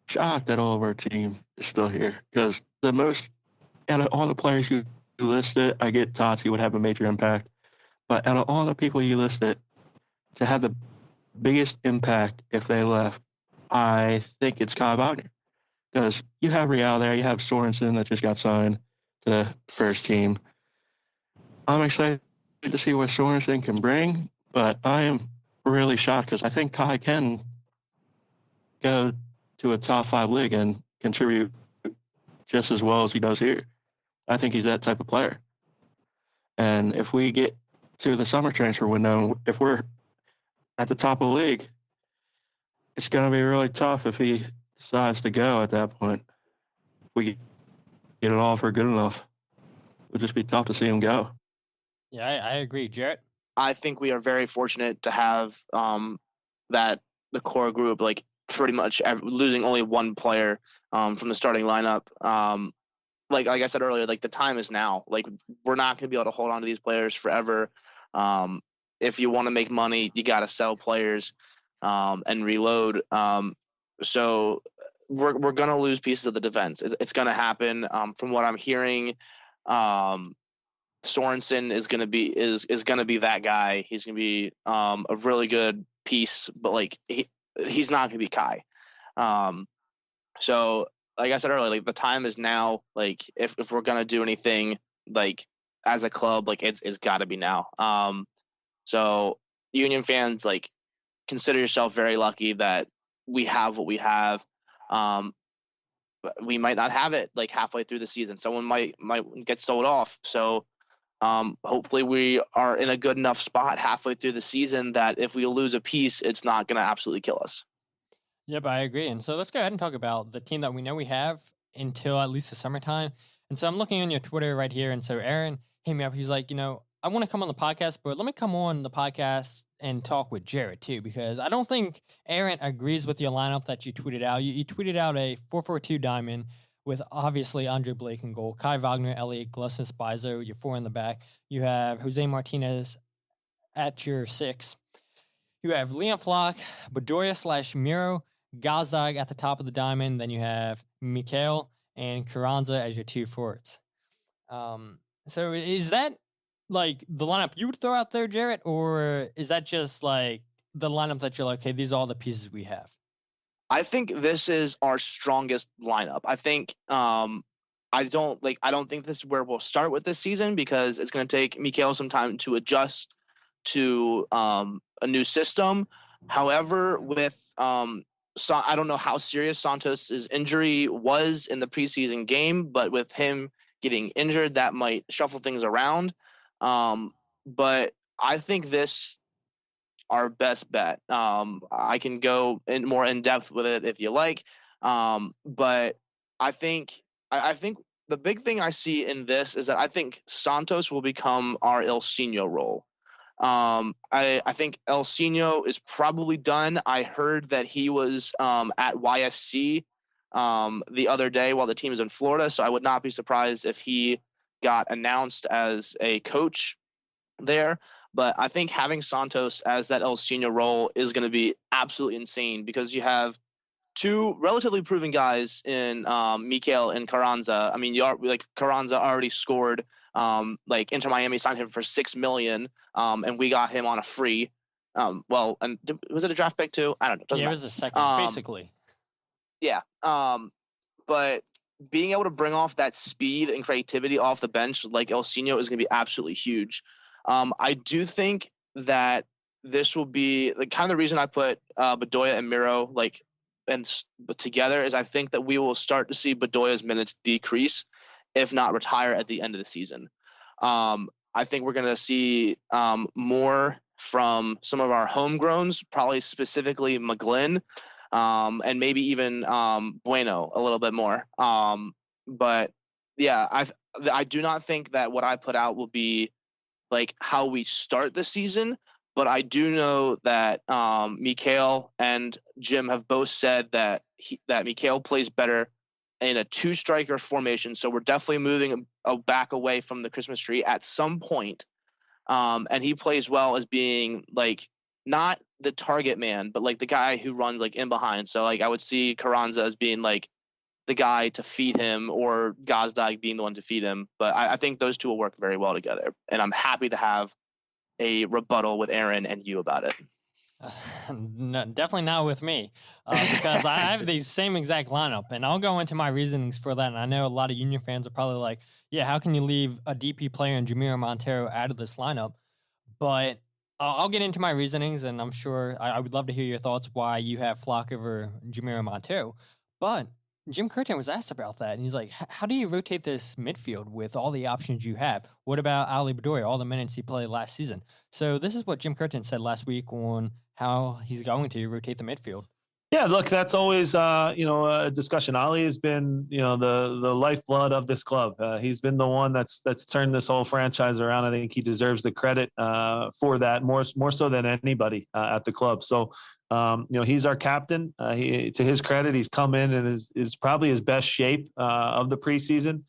shocked that all of our team is still here, because out of all the players you listed, I get Tati would have a major impact, but out of all the people you listed, to have the biggest impact if they left, I think it's Kai Wagner. Because you have Real there, you have Sorensen that just got signed to the first team. I'm excited to see what Sorensen can bring, but I am really shocked because I think Kai can go to a top 5 league and contribute just as well as he does here. I think he's that type of player. And if we get to the summer transfer window, if we're at the top of the league, it's going to be really tough if he decides to go at that point. If we get an offer good enough, it would just be tough to see him go. Yeah, I agree. Jarrett? I think we are very fortunate to have that the core group, like pretty much losing only one player from the starting lineup. Like I said earlier, like the time is now. Like we're not going to be able to hold on to these players forever. If you want to make money, you got to sell players and reload. So we're going to lose pieces of the defense. It's going to happen. From what I'm hearing, Sorensen is going to be that guy. He's going to be a really good piece, but like he's not going to be Kai. So like I said earlier, like the time is now. Like if we're going to do anything like as a club, like it's got to be now. So Union fans, like consider yourself very lucky that we have what we have. But we might not have it like halfway through the season. Someone might get sold off. So hopefully we are in a good enough spot halfway through the season that if we lose a piece, it's not going to absolutely kill us. Yep, I agree. And so let's go ahead and talk about the team that we know we have until at least the summertime. And so I'm looking on your Twitter right here. And so Aaron hit me up. He's like, I want to come on the podcast, but let me come on the podcast and talk with Jarrett too, because I don't think Aaron agrees with your lineup that you tweeted out. You tweeted out a 4-4-2 diamond with obviously Andre Blake in goal, Kai Wagner, Elliott, Glusson, Spizo, your 4 in the back. You have Jose Martinez at your 6. You have Leon Flock, Bedoya / Miro, Gazdag at the top of the diamond. Then you have Mikael and Carranza as your 2 forwards. So is that like the lineup you would throw out there, Jarrett, or is that just like the lineup that you're like, okay, these are all the pieces we have? I think this is our strongest lineup. I think I don't think this is where we'll start with this season because it's going to take Mikael some time to adjust to a new system. However, with I don't know how serious Santos' injury was in the preseason game, but with him getting injured, that might shuffle things around. But I think this our best bet. I can go more in depth with it if you like. But I think the big thing I see in this is that I think Santos will become our El Sino role. I think El Sino is probably done. I heard that he was at YSC the other day while the team is in Florida, so I would not be surprised if he got announced as a coach there. But I think having Santos as that El Sino role is going to be absolutely insane because you have 2 relatively proven guys in Mikael and Carranza. I mean, Carranza already scored. Like Inter Miami signed him for $6 million, and we got him on a free. And was it a draft pick too? I don't know. It was a second, basically. Yeah. But being able to bring off that speed and creativity off the bench like El Sino is going to be absolutely huge. I do think that this will be the kind of the reason I put Bedoya and Miro together is I think that we will start to see Bedoya's minutes decrease, if not retire at the end of the season. I think we're going to see more from some of our homegrowns, probably specifically McGlynn, and maybe even Bueno a little bit more. But yeah, I do not think that what I put out will be like how we start the season, but I do know that Mikael and Jim have both said that Mikael plays better in a 2-striker formation. So we're definitely moving back away from the Christmas tree at some point. And he plays well as being like not the target man, but like the guy who runs like in behind. So like I would see Carranza as being like the guy to feed him or Gazdag being the one to feed him. But I think those 2 will work very well together. And I'm happy to have a rebuttal with Aaron and you about it. No, definitely not with me, because I have the same exact lineup, and I'll go into my reasonings for that. And I know a lot of Union fans are probably like, "Yeah, how can you leave a DP player and Jamiro Montero out of this lineup?" But I'll get into my reasonings, and I'm sure I would love to hear your thoughts why you have Flock over Jamiro Montero. But Jim Curtin was asked about that, and he's like, "How do you rotate this midfield with all the options you have? What about Ali Bedoya, all the minutes he played last season?" So this is what Jim Curtin said last week on how he's going to rotate the midfield. Yeah, look, that's always a discussion. Ali has been the lifeblood of this club. He's been the one that's turned this whole franchise around. I think he deserves the credit for that more so than anybody at the club. So he's our captain. To his credit, he's come in and is probably his best shape of the preseason.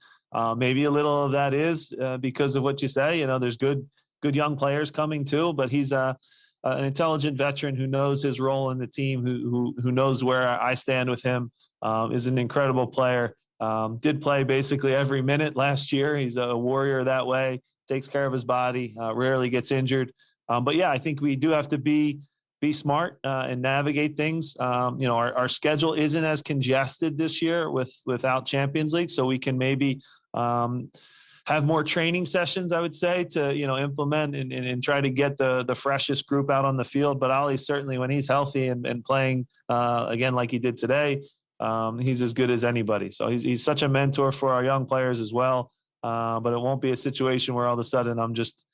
Maybe a little of that is because of what you say. There's good young players coming too, but he's an intelligent veteran who knows his role in the team, who knows where I stand with him, is an incredible player. Did play basically every minute last year. He's a warrior that way, takes care of his body, rarely gets injured. But yeah, I think we do have to be smart and navigate things. Our schedule isn't as congested this year without Champions League, so we can maybe have more training sessions, I would say, to implement and try to get the freshest group out on the field. But Ali, certainly when he's healthy and playing again like he did today, he's as good as anybody. So he's such a mentor for our young players as well. But it won't be a situation where all of a sudden I'm just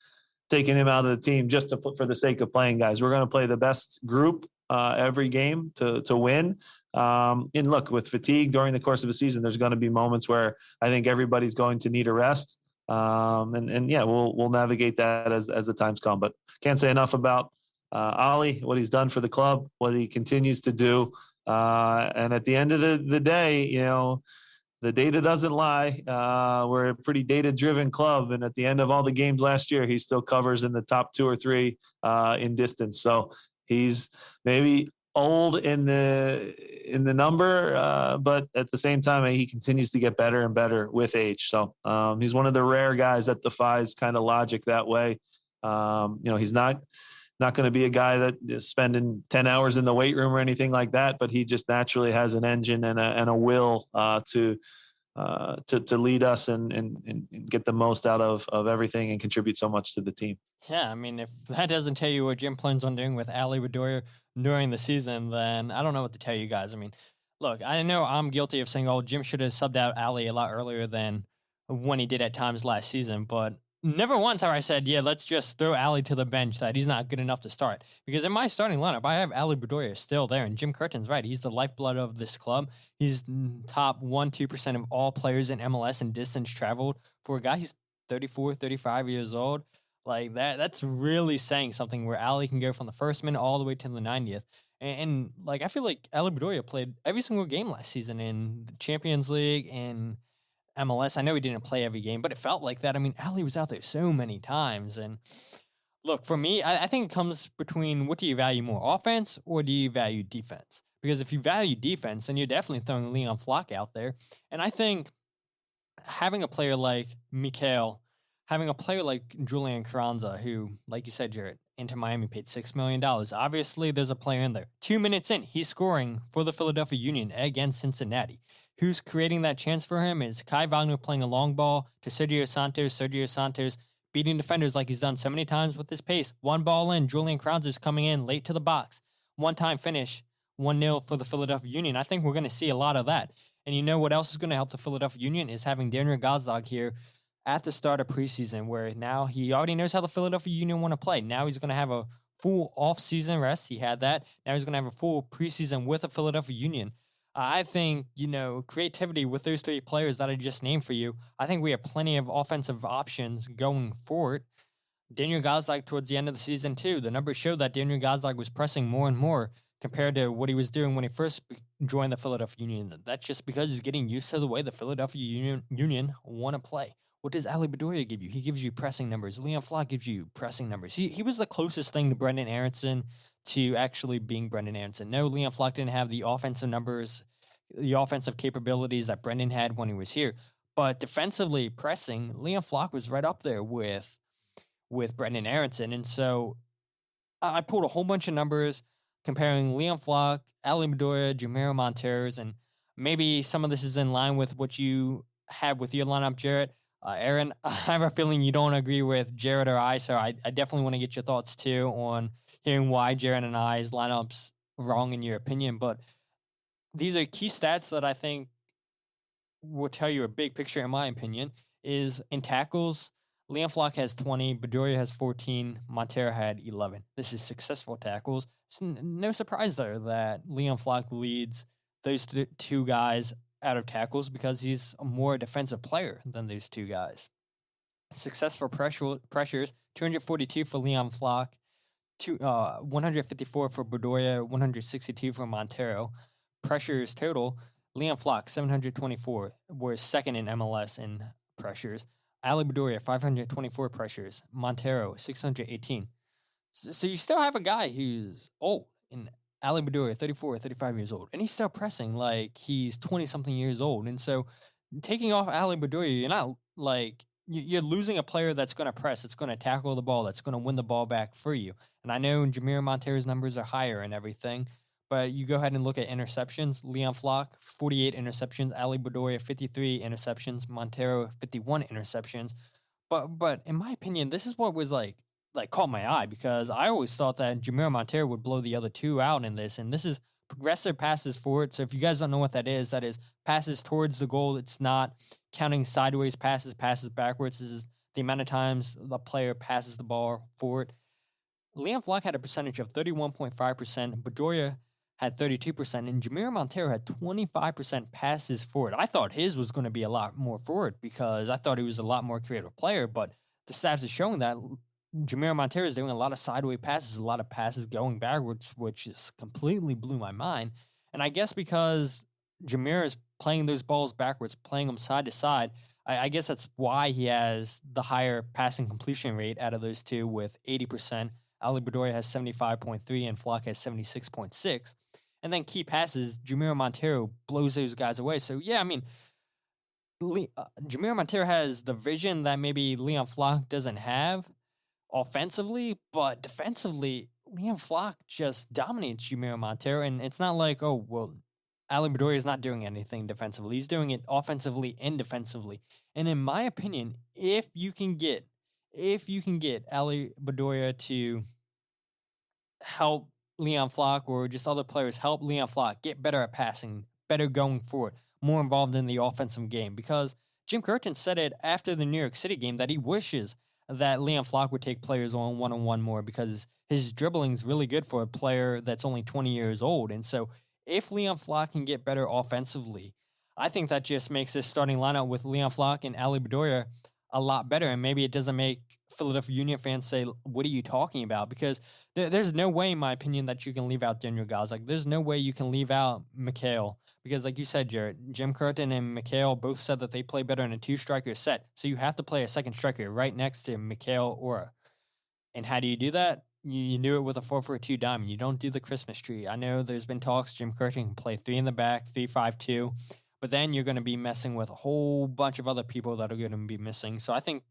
taking him out of the team just to put for the sake of playing, guys. We're going to play the best group every game to win. And look, with fatigue during the course of a season, there's going to be moments where I think everybody's going to need a rest. And yeah, we'll navigate that as the times come. But can't say enough about Ali, what he's done for the club, what he continues to do. And at the end of the day, the data doesn't lie. We're a pretty data-driven club, and at the end of all the games last year, he still covers in the top 2 or 3 in distance. So he's maybe old in the number, but at the same time, he continues to get better and better with age. So he's one of the rare guys that defies kind of logic that way. He's not going to be a guy that is spending 10 hours in the weight room or anything like that, but he just naturally has an engine and a will to lead us and get the most out of everything and contribute so much to the team. Yeah, I mean, if that doesn't tell you what Jim plans on doing with Ali Bedoya during the season, then I don't know what to tell you guys. I mean, look, I know I'm guilty of saying, "Oh, Jim should have subbed out Ali a lot earlier than when he did at times last season," but never once have I said, "Yeah, let's just throw Ali to the bench, that he's not good enough to start." Because in my starting lineup, I have Ali Bedoya still there, and Jim Curtin's right. He's the lifeblood of this club. He's top 1-2% of all players in MLS in distance traveled. For a guy who's 34, 35 years old, like that's really saying something, where Ali can go from the first minute all the way to the 90th. And like, I feel like Ali Bedoya played every single game last season in the Champions League and MLS. I know he didn't play every game, but it felt like that. I mean, Ali was out there so many times. And look, for me, I think it comes between, what do you value more, offense or do you value defense? Because if you value defense, then you're definitely throwing Leon Flock out there. And I think having a player like Mikael, having a player like Julian Carranza, who, like you said, Jarrett, Inter Miami paid $6 million. Obviously, there's a player in there. 2 minutes in, he's scoring for the Philadelphia Union against Cincinnati. Who's creating that chance for him is Kai Wagner playing a long ball to Sergio Santos. Sergio Santos beating defenders like he's done so many times with his pace. One ball in, Julian Carranza's coming in late to the box. One-time finish, 1-0 for the Philadelphia Union. I think we're going to see a lot of that. And you know what else is going to help the Philadelphia Union is having Daniel Gazdag here at the start of preseason, where now he already knows how the Philadelphia Union want to play. Now he's going to have a full off-season rest. He had that. Now he's going to have a full preseason with the Philadelphia Union. I think, creativity with those 3 players that I just named for you, I think we have plenty of offensive options going forward. Daniel Gazdag towards the end of the season, too. The numbers show that Daniel Gazdag was pressing more and more compared to what he was doing when he first joined the Philadelphia Union. That's just because he's getting used to the way the Philadelphia Union want to play. What does Ali Bedoya give you? He gives you pressing numbers. Leon Flock gives you pressing numbers. He was the closest thing to Brendan Aronson to actually being Brendan Aronson. No, Leon Flock didn't have the offensive numbers, the offensive capabilities that Brendan had when he was here. But defensively pressing, Leon Flock was right up there with Brendan Aronson. And so I pulled a whole bunch of numbers comparing Leon Flock, Ali Bedoya, Jamiro Monteros, and maybe some of this is in line with what you have with your lineup, Jarrett. Aaron, I have a feeling you don't agree with Jarrett or I, so I definitely want to get your thoughts too on hearing why Jarrett and I's lineups wrong in your opinion. But these are key stats that I think will tell you a big picture, in my opinion, is in tackles. Leon Flock has 20, Bedoya has 14, Montero had 11. This is successful tackles. It's no surprise there that Leon Flock leads those two guys out of tackles because he's a more defensive player than those two guys. Successful pressures, 242 for Leon Flock, 154 for Bedoya, 162 for Montero. Pressures total, Leon Flock, 724, was second in MLS in pressures. Ali Bedoya, 524 pressures. Montero, 618. So you still have a guy who's old, and Ali Bedoya, 34 or 35 years old, and he's still pressing like he's 20-something years old. And so taking off Ali Bedoya, you're not like, you're losing a player that's going to press, that's going to tackle the ball, that's going to win the ball back for you. And I know Jamiro Montero's numbers are higher and everything, but you go ahead and look at interceptions. Leon Flock, 48 interceptions. Ali Bedoya, 53 interceptions. Montero, 51 interceptions. But in my opinion, this is what was like caught my eye, because I always thought that Jamiro Montero would blow the other two out in this. And this is progressive passes forward. So if you guys don't know what that is passes towards the goal. It's not counting sideways passes backwards. This is the amount of times the player passes the ball forward. Leon Flock had a percentage of 31.5%. Bedoya had 32%, and Jamiro Montero had 25% passes forward. I thought his was going to be a lot more forward because I thought he was a lot more creative player, but the stats are showing that Jamiro Montero is doing a lot of sideways passes, a lot of passes going backwards, which just completely blew my mind. And I guess because Jamiro is playing those balls backwards, playing them side to side, I guess that's why he has the higher passing completion rate out of those two with 80%. Ali Bedoya has 75.3 and Flock has 76.6. And then key passes, Jamiro Montero blows those guys away. So, yeah, I mean, Jamiro Montero has the vision that maybe Leon Flock doesn't have offensively, but defensively, Leon Flock just dominates Jamiro Montero. And it's not like, oh, well, Ali Bedoya is not doing anything defensively. He's doing it offensively and defensively. And in my opinion, if you can get Ali Bedoya to help Leon Flock, or just other players help Leon Flock get better at passing, better going forward, more involved in the offensive game. Because Jim Curtin said it after the New York City game that he wishes that Leon Flock would take players on one-on-one more, because his dribbling is really good for a player that's only 20 years old. And so if Leon Flock can get better offensively, I think that just makes this starting lineup with Leon Flock and Ali Bedoya a lot better. And maybe it doesn't make Philadelphia Union fans say, what are you talking about? Because there's no way, in my opinion, that you can leave out Daniel guys. Like, there's no way you can leave out Mikael. Because like you said, Jarrett, Jim Curtin and Mikael both said that they play better in a two-striker set. So you have to play a second striker right next to Mikael Uhre. And how do you do that? You do it with a 4-4-2 diamond. You don't do the Christmas tree. I know there's been talks Jim Curtin can play 3 in the back, 3-5-2. But then you're going to be messing with a whole bunch of other people that are going to be missing. So I think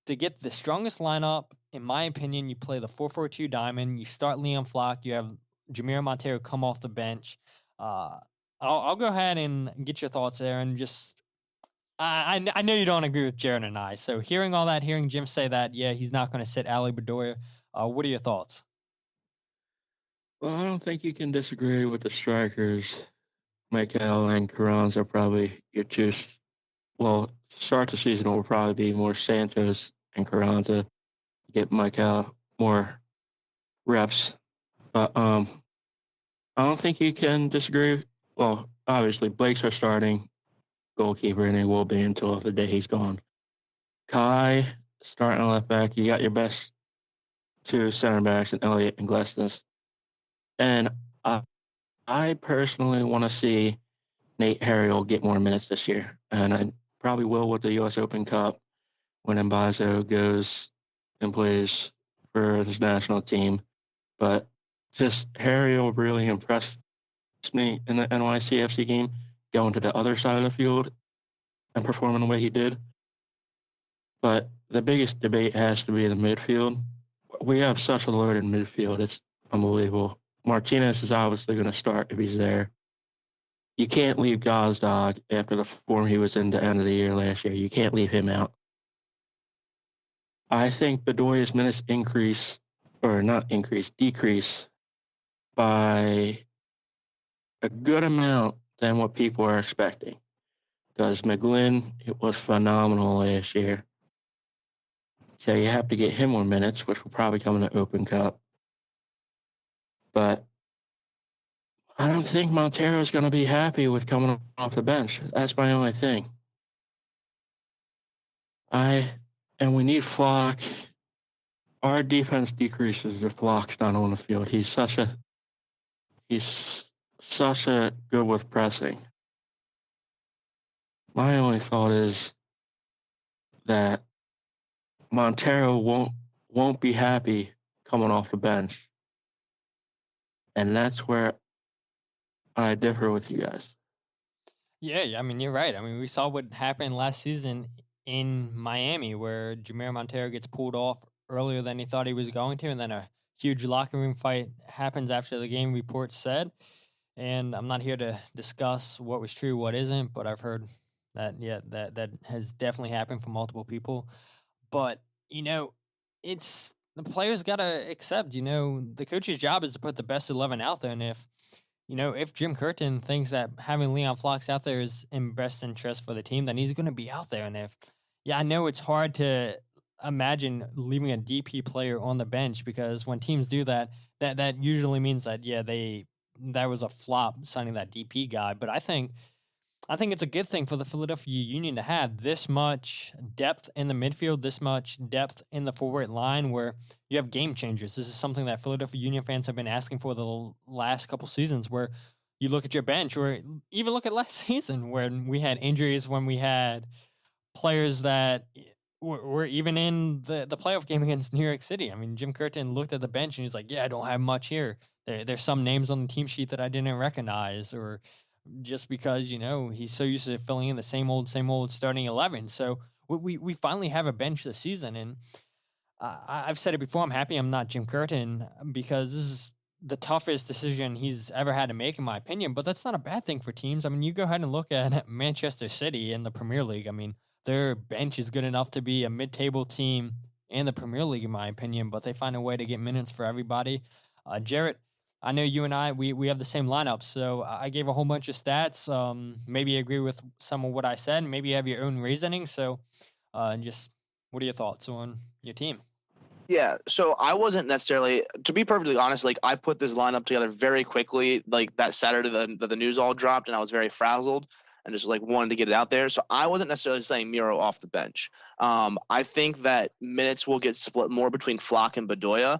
to get the strongest lineup, in my opinion, you play the 4-4-2 diamond. You start Leon Flock. You have Jamiro Montero come off the bench. I'll go ahead and get your thoughts, Aaron. Just I know you don't agree with Jared and I. So hearing all that, hearing Jim say that, yeah, he's not going to sit Ali Bedoya. What are your thoughts? Well, I don't think you can disagree with the strikers. Mikael and Carranza are probably your two. Well, start the season will probably be more Santos and Carranza. Get Mikael more reps. But I don't think you can disagree. Well, obviously, Blake's our starting goalkeeper, and he will be until the day he's gone. Kai, starting left back. You got your best two center backs in Elliott and Glesnes. And I personally want to see Nate Harriel get more minutes this year. And I probably will with the U.S. Open Cup when Mbazo goes and plays for his national team. But just Harriel really impressed me in the NYCFC game, going to the other side of the field and performing the way he did. But the biggest debate has to be the midfield. we have such a loaded midfield. It's unbelievable. Martinez is obviously going to start if he's there. You can't leave Gazdag after the form he was in the end of the year last year. You can't leave him out. I think Bedoya's minutes decrease by a good amount than what people are expecting. Because McGlynn, it was phenomenal last year. So you have to get him more minutes, which will probably come in the Open Cup. But I don't think Montero's going to be happy with coming off the bench. That's my only thing. And we need Flock. Our defense decreases if Flock's not on the field. He's such a good with pressing. My only thought is that Montero won't be happy coming off the bench. And that's where I differ with you guys. Yeah, I mean, you're right. I mean, we saw what happened last season in Miami where Jameer Montero gets pulled off earlier than he thought he was going to, and then a huge locker room fight happens after the game, reports said. And I'm not here to discuss what was true, what isn't, but I've heard that, that has definitely happened for multiple people. But, it's the players got to accept, the coach's job is to put the best 11 out there. And if Jim Curtin thinks that having Leon Flocks out there is in best interest for the team, then he's going to be out there. And I know it's hard to imagine leaving a DP player on the bench because when teams do that usually means that, that was a flop signing that DP guy. But I think it's a good thing for the Philadelphia Union to have this much depth in the midfield, this much depth in the forward line where you have game changers. This is something that Philadelphia Union fans have been asking for the last couple seasons where you look at your bench or even look at last season when we had injuries, when we had players that were even in the playoff game against New York City. I mean, Jim Curtin looked at the bench and he's like, I don't have much here. There's some names on the team sheet that I didn't recognize or just because, he's so used to filling in the same old starting 11. So we finally have a bench this season. And I've said it before, I'm happy I'm not Jim Curtin because this is the toughest decision he's ever had to make, in my opinion. But that's not a bad thing for teams. I mean, you go ahead and look at Manchester City in the Premier League. I mean, their bench is good enough to be a mid-table team in the Premier League, in my opinion, but they find a way to get minutes for everybody. Jarrett, I know you and I, we have the same lineup, so I gave a whole bunch of stats. Maybe you agree with some of what I said. Maybe you have your own reasoning. So just what are your thoughts on your team? Yeah, so I wasn't necessarily, to be perfectly honest, I put this lineup together very quickly, that Saturday that the news all dropped, and I was very frazzled and just wanted to get it out there. So I wasn't necessarily saying Miro off the bench. I think that minutes will get split more between Flock and Bedoya.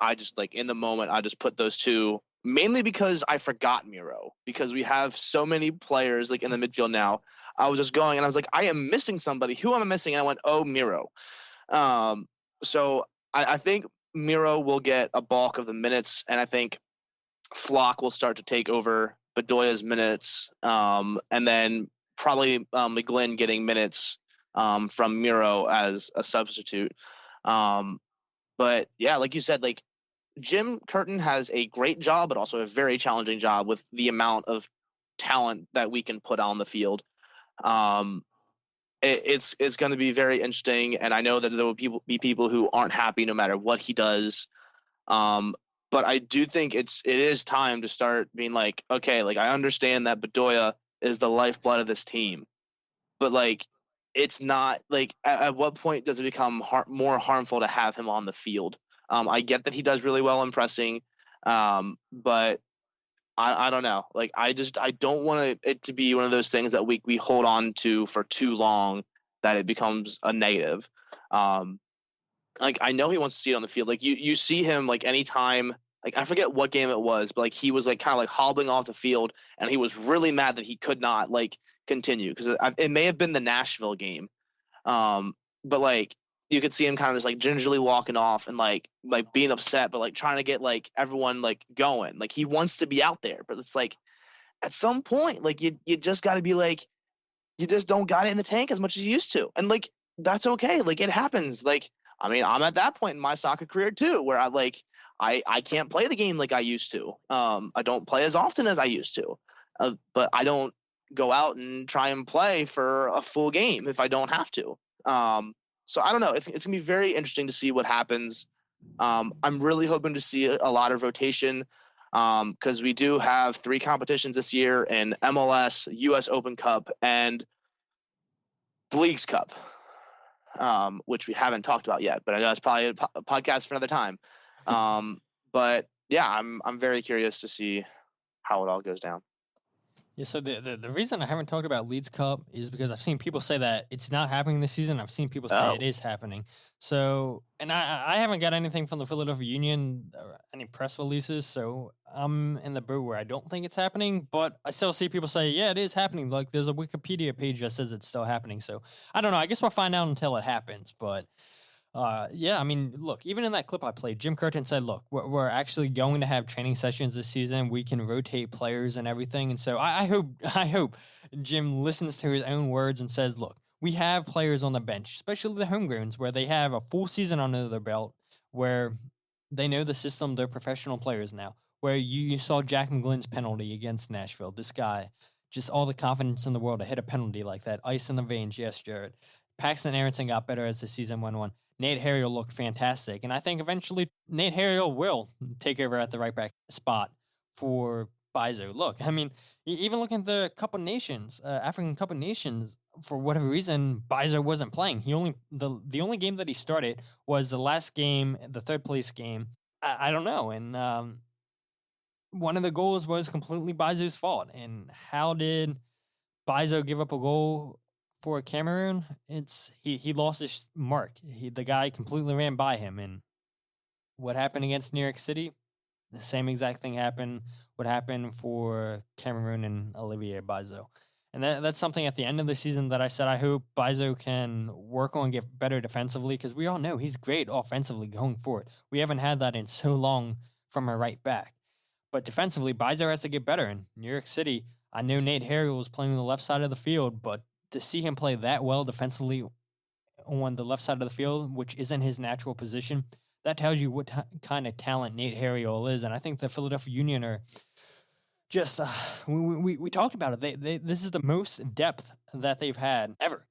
I just in the moment, I just put those two mainly because I forgot Miro because we have so many players in the midfield now. I was just going and I was like, I am missing somebody. Who am I missing? And I went, oh, Miro. So I think Miro will get a bulk of the minutes, and I think Flock will start to take over Bedoya's minutes, and then probably McGlynn getting minutes from Miro as a substitute. But yeah, like you said, Jim Curtin has a great job, but also a very challenging job with the amount of talent that we can put on the field. It's going to be very interesting, and I know that there will be people who aren't happy no matter what he does. But I do think it is time to start being okay, I understand that Bedoya is the lifeblood of this team, but it's not at what point does it become more harmful to have him on the field? I get that he does really well in pressing, but I don't know. I don't want it to be one of those things that we hold on to for too long that it becomes a negative. I know he wants to see it on the field. You see him anytime. I forget what game it was, but he was kind of hobbling off the field, and he was really mad that he could not continue because it may have been the Nashville game, but you could see him kind of just gingerly walking off and being upset, but trying to get everyone going. He wants to be out there, but it's at some point you just got to be you just don't got it in the tank as much as you used to, and that's okay. It happens. I mean, I'm at that point in my soccer career too, where I can't play the game like I used to. I don't play as often as I used to, but I don't go out and try and play for a full game if I don't have to. So I don't know. It's gonna be very interesting to see what happens. I'm really hoping to see a lot of rotation because we do have 3 competitions this year in MLS, U.S. Open Cup, and the Leagues Cup, which we haven't talked about yet. But I know that's probably a podcast for another time. But yeah, I'm very curious to see how it all goes down. Yeah, so the reason I haven't talked about Leeds Cup is because I've seen people say that it's not happening this season. I've seen people say it is happening. So, and I haven't got anything from the Philadelphia Union, or any press releases, so I'm in the boat where I don't think it's happening, but I still see people say, yeah, it is happening. Like, there's a Wikipedia page that says it's still happening. So, I don't know. I guess we'll find out until it happens, but... yeah, I mean, look, even in that clip I played, Jim Curtin said, look, we're actually going to have training sessions this season. We can rotate players and everything. And so I hope Jim listens to his own words and says, look, we have players on the bench, especially the homegrowns, where they have a full season under their belt, where they know the system. They're professional players now, where you saw Jack McGlynn's penalty against Nashville. This guy, just all the confidence in the world to hit a penalty like that. Ice in the veins, yes, Jared. Paxton Aronson got better as the season went on. Nate Harriel looked fantastic. And I think eventually Nate Harriel will take over at the right back spot for Bizo. Look, I mean, even looking at the Cup of Nations, African Cup of Nations, for whatever reason, Bizo wasn't playing. The only game that he started was the last game, the third place game. I don't know. And one of the goals was completely Bizo's fault. And how did Bizo give up a goal for Cameroon? He lost his mark. The guy completely ran by him. And what happened against New York City? The same exact thing happened. What happened for Cameroon and Olivier Bizo? And that's something at the end of the season that I said I hope Bizo can work on, get better defensively, because we all know he's great offensively going forward. We haven't had that in so long from a right back. But defensively, Bizo has to get better. In New York City, I know Nate Harriel was playing on the left side of the field, but to see him play that well defensively on the left side of the field, which isn't his natural position, that tells you what kind of talent Nate Harriel is. And I think the Philadelphia Union are just, we talked about it. This is the most depth that they've had ever.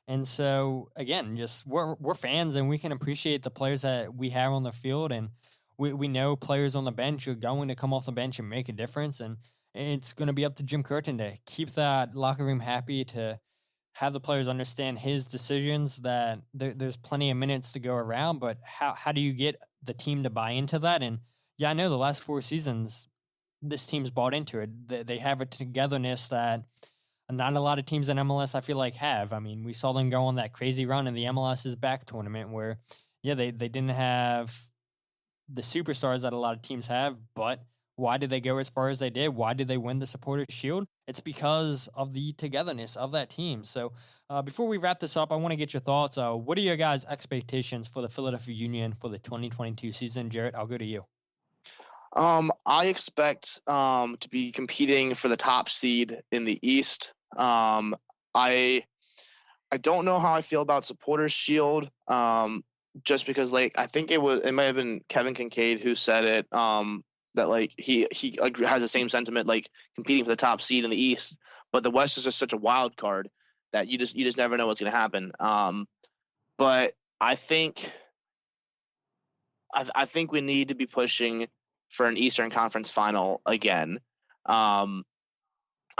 And so, again, just we're fans and we can appreciate the players that we have on the field. And we know players on the bench are going to come off the bench and make a difference. And it's going to be up to Jim Curtin to keep that locker room happy, to have the players understand his decisions, that there's plenty of minutes to go around, but how do you get the team to buy into that? And yeah, I know the last 4 seasons, this team's bought into it. They have a togetherness that not a lot of teams in MLS, I feel like, have. I mean, we saw them go on that crazy run in the MLS's back tournament where, yeah, they didn't have the superstars that a lot of teams have, but why did they go as far as they did? Why did they win the Supporters' Shield? It's because of the togetherness of that team. So before we wrap this up, I want to get your thoughts. What are your guys' expectations for the Philadelphia Union for the 2022 season? Jarrett, I'll go to you. I expect to be competing for the top seed in the East. I don't know how I feel about Supporters' Shield, just because, like, I think it might have been Kevin Kincaid who said it, that, like, he has the same sentiment, like, competing for the top seed in the East, but the West is just such a wild card that you just never know what's going to happen. But I think we need to be pushing for an Eastern Conference final again. I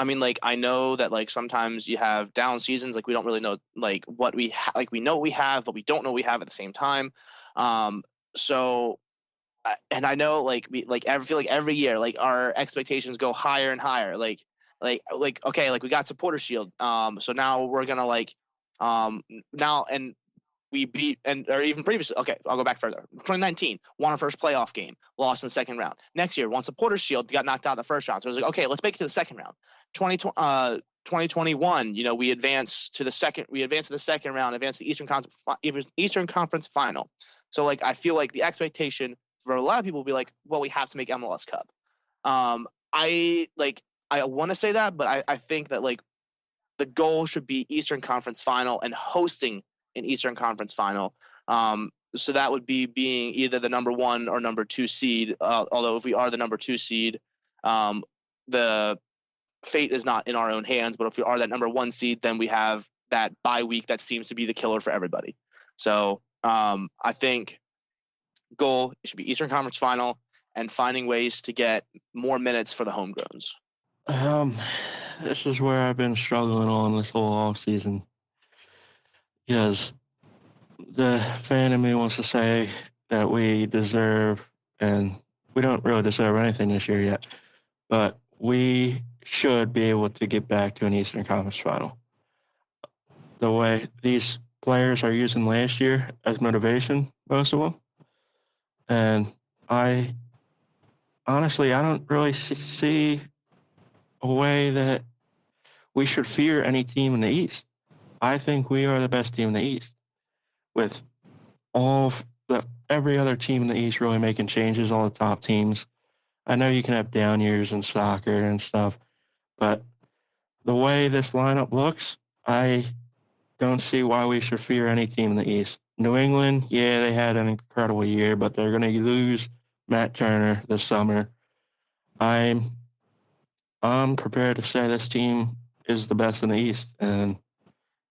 mean, like, I know that, like, sometimes you have down seasons, like, we don't really know, like, what we we know what we have, but we don't know what we have at the same time. So, and I know, like, I feel like every year, like, our expectations go higher and higher. Like okay, like, we got Supporters' Shield. So now we're gonna, like, now, and we beat, or even previously, okay, I'll go back further. 2019, won our first playoff game, lost in the second round. Next year, won Supporters' Shield, got knocked out in the first round. So it was like, okay, let's make it to the second round. 2021, you know, we advanced to the second round, advanced to the Eastern Conference final. So, like, I feel like the expectation for a lot of people will be like, well, we have to make MLS Cup. I want to say that, but I think that, like, the goal should be Eastern Conference final and hosting an Eastern Conference final. So that would be being either the number 1 or number 2 seed. Although if we are the number 2 seed, the fate is not in our own hands. But if we are that number 1 seed, then we have that bye week that seems to be the killer for everybody. So I think goal should be Eastern Conference Final and finding ways to get more minutes for the homegrowns. This is where I've been struggling on this whole off season, because the fan in me wants to say that we deserve, and we don't really deserve anything this year yet, but we should be able to get back to an Eastern Conference Final. The way these players are using last year as motivation, most of them, and I don't really see a way that we should fear any team in the East. I think we are the best team in the East, with every other team in the East really making changes, all the top teams. I know you can have down years in soccer and stuff, but the way this lineup looks, I don't see why we should fear any team in the East. New England, yeah, they had an incredible year, but they're going to lose Matt Turner this summer. I'm prepared to say this team is the best in the East, and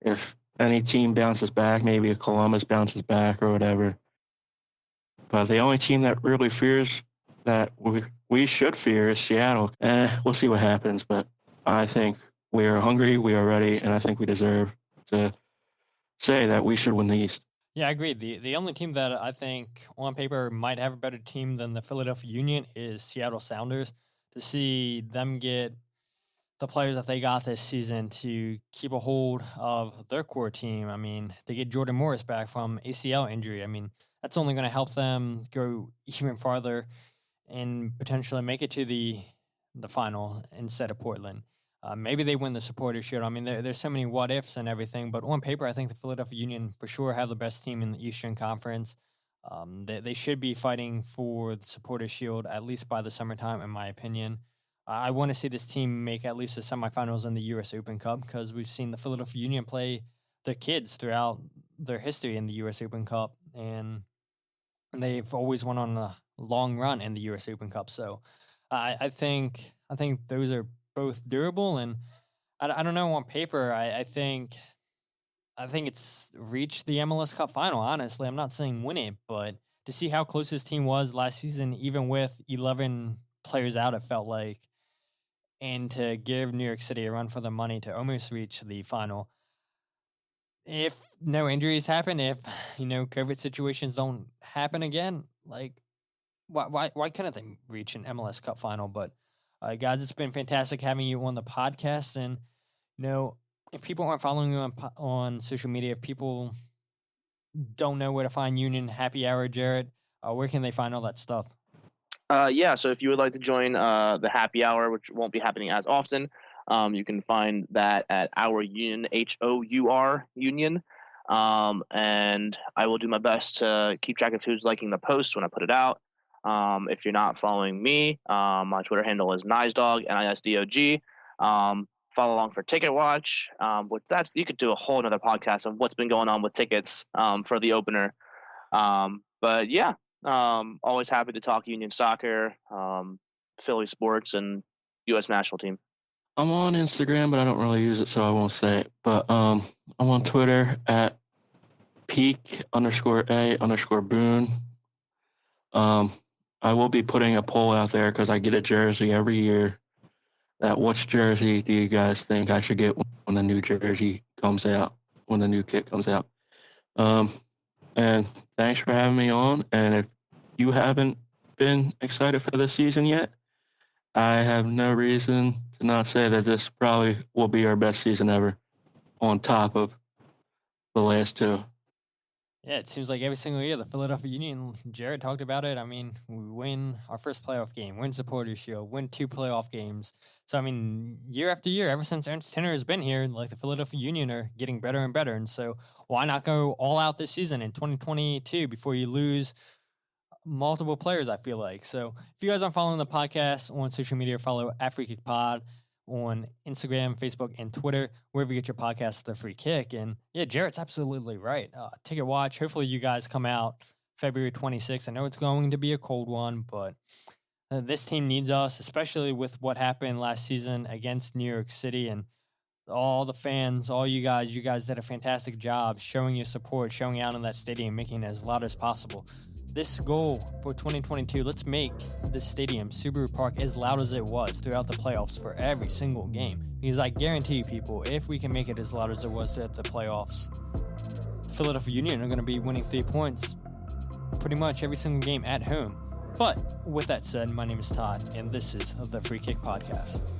if any team bounces back, maybe a Columbus bounces back or whatever. But the only team that really fears that we should fear is Seattle. We'll see what happens, but I think we are hungry, we are ready, and I think we deserve to say that we should win the East. Yeah, I agree. The only team that I think on paper might have a better team than the Philadelphia Union is Seattle Sounders. To see them get the players that they got this season to keep a hold of their core team. I mean, they get Jordan Morris back from ACL injury. I mean, that's only going to help them go even farther and potentially make it to the final instead of Portland. Maybe they win the Supporters Shield. I mean, there's so many what ifs and everything, but on paper, I think the Philadelphia Union for sure have the best team in the Eastern Conference. They should be fighting for the Supporters Shield at least by the summertime, in my opinion. I want to see this team make at least the semifinals in the U.S. Open Cup, because we've seen the Philadelphia Union play their kids throughout their history in the U.S. Open Cup, and they've always went on a long run in the U.S. Open Cup. So I think those are both durable, and I don't know, on paper, I think it's reached the MLS Cup final, honestly. I'm not saying win it, but to see how close this team was last season, even with 11 players out, it felt like, and to give New York City a run for the money to almost reach the final. If no injuries happen, if, COVID situations don't happen again, like, why couldn't they reach an MLS Cup final? But guys, it's been fantastic having you on the podcast. And, if people aren't following you on social media, if people don't know where to find Union Happy Hour, Jared, where can they find all that stuff? So if you would like to join the Happy Hour, which won't be happening as often, you can find that at Our Union, HOUR Union. And I will do my best to keep track of who's liking the post when I put it out. If you're not following me, my Twitter handle is NISDOG, NISDOG. Follow along for Ticket Watch, which you could do a whole another podcast of what's been going on with tickets for the opener. But yeah, always happy to talk Union soccer, Philly sports, and U.S. national team. I'm on Instagram, but I don't really use it, so I won't say it. But I'm on Twitter at peak_A_Boon. I will be putting a poll out there because I get a jersey every year. Which jersey do you guys think I should get when the new jersey comes out, when the new kit comes out? And thanks for having me on. And if you haven't been excited for this season yet, I have no reason to not say that this probably will be our best season ever, on top of the last two. Yeah, it seems like every single year the Philadelphia Union, Jared talked about it. I mean, we win our first playoff game, win Supporters Shield, win 2 playoff games. So, I mean, year after year, ever since Ernst Tenner has been here, like, the Philadelphia Union are getting better and better. And so why not go all out this season in 2022 before you lose multiple players, I feel like. So if you guys aren't following the podcast on social media, follow @FreeKickPod. on Instagram, Facebook, and Twitter, wherever you get your podcast, The Free Kick. And yeah, Jarrett's absolutely right. Ticket watch. Hopefully you guys come out February 26th. I know it's going to be a cold one, but this team needs us, especially with what happened last season against New York City. And all the fans, all you guys did a fantastic job showing your support, showing out in that stadium, making it as loud as possible. This goal for 2022, let's make this stadium, Subaru Park, as loud as it was throughout the playoffs for every single game. Because I guarantee you, people, if we can make it as loud as it was throughout the playoffs, Philadelphia Union are going to be winning 3 points pretty much every single game at home. But with that said, my name is Todd, and this is the Free Kick Podcast.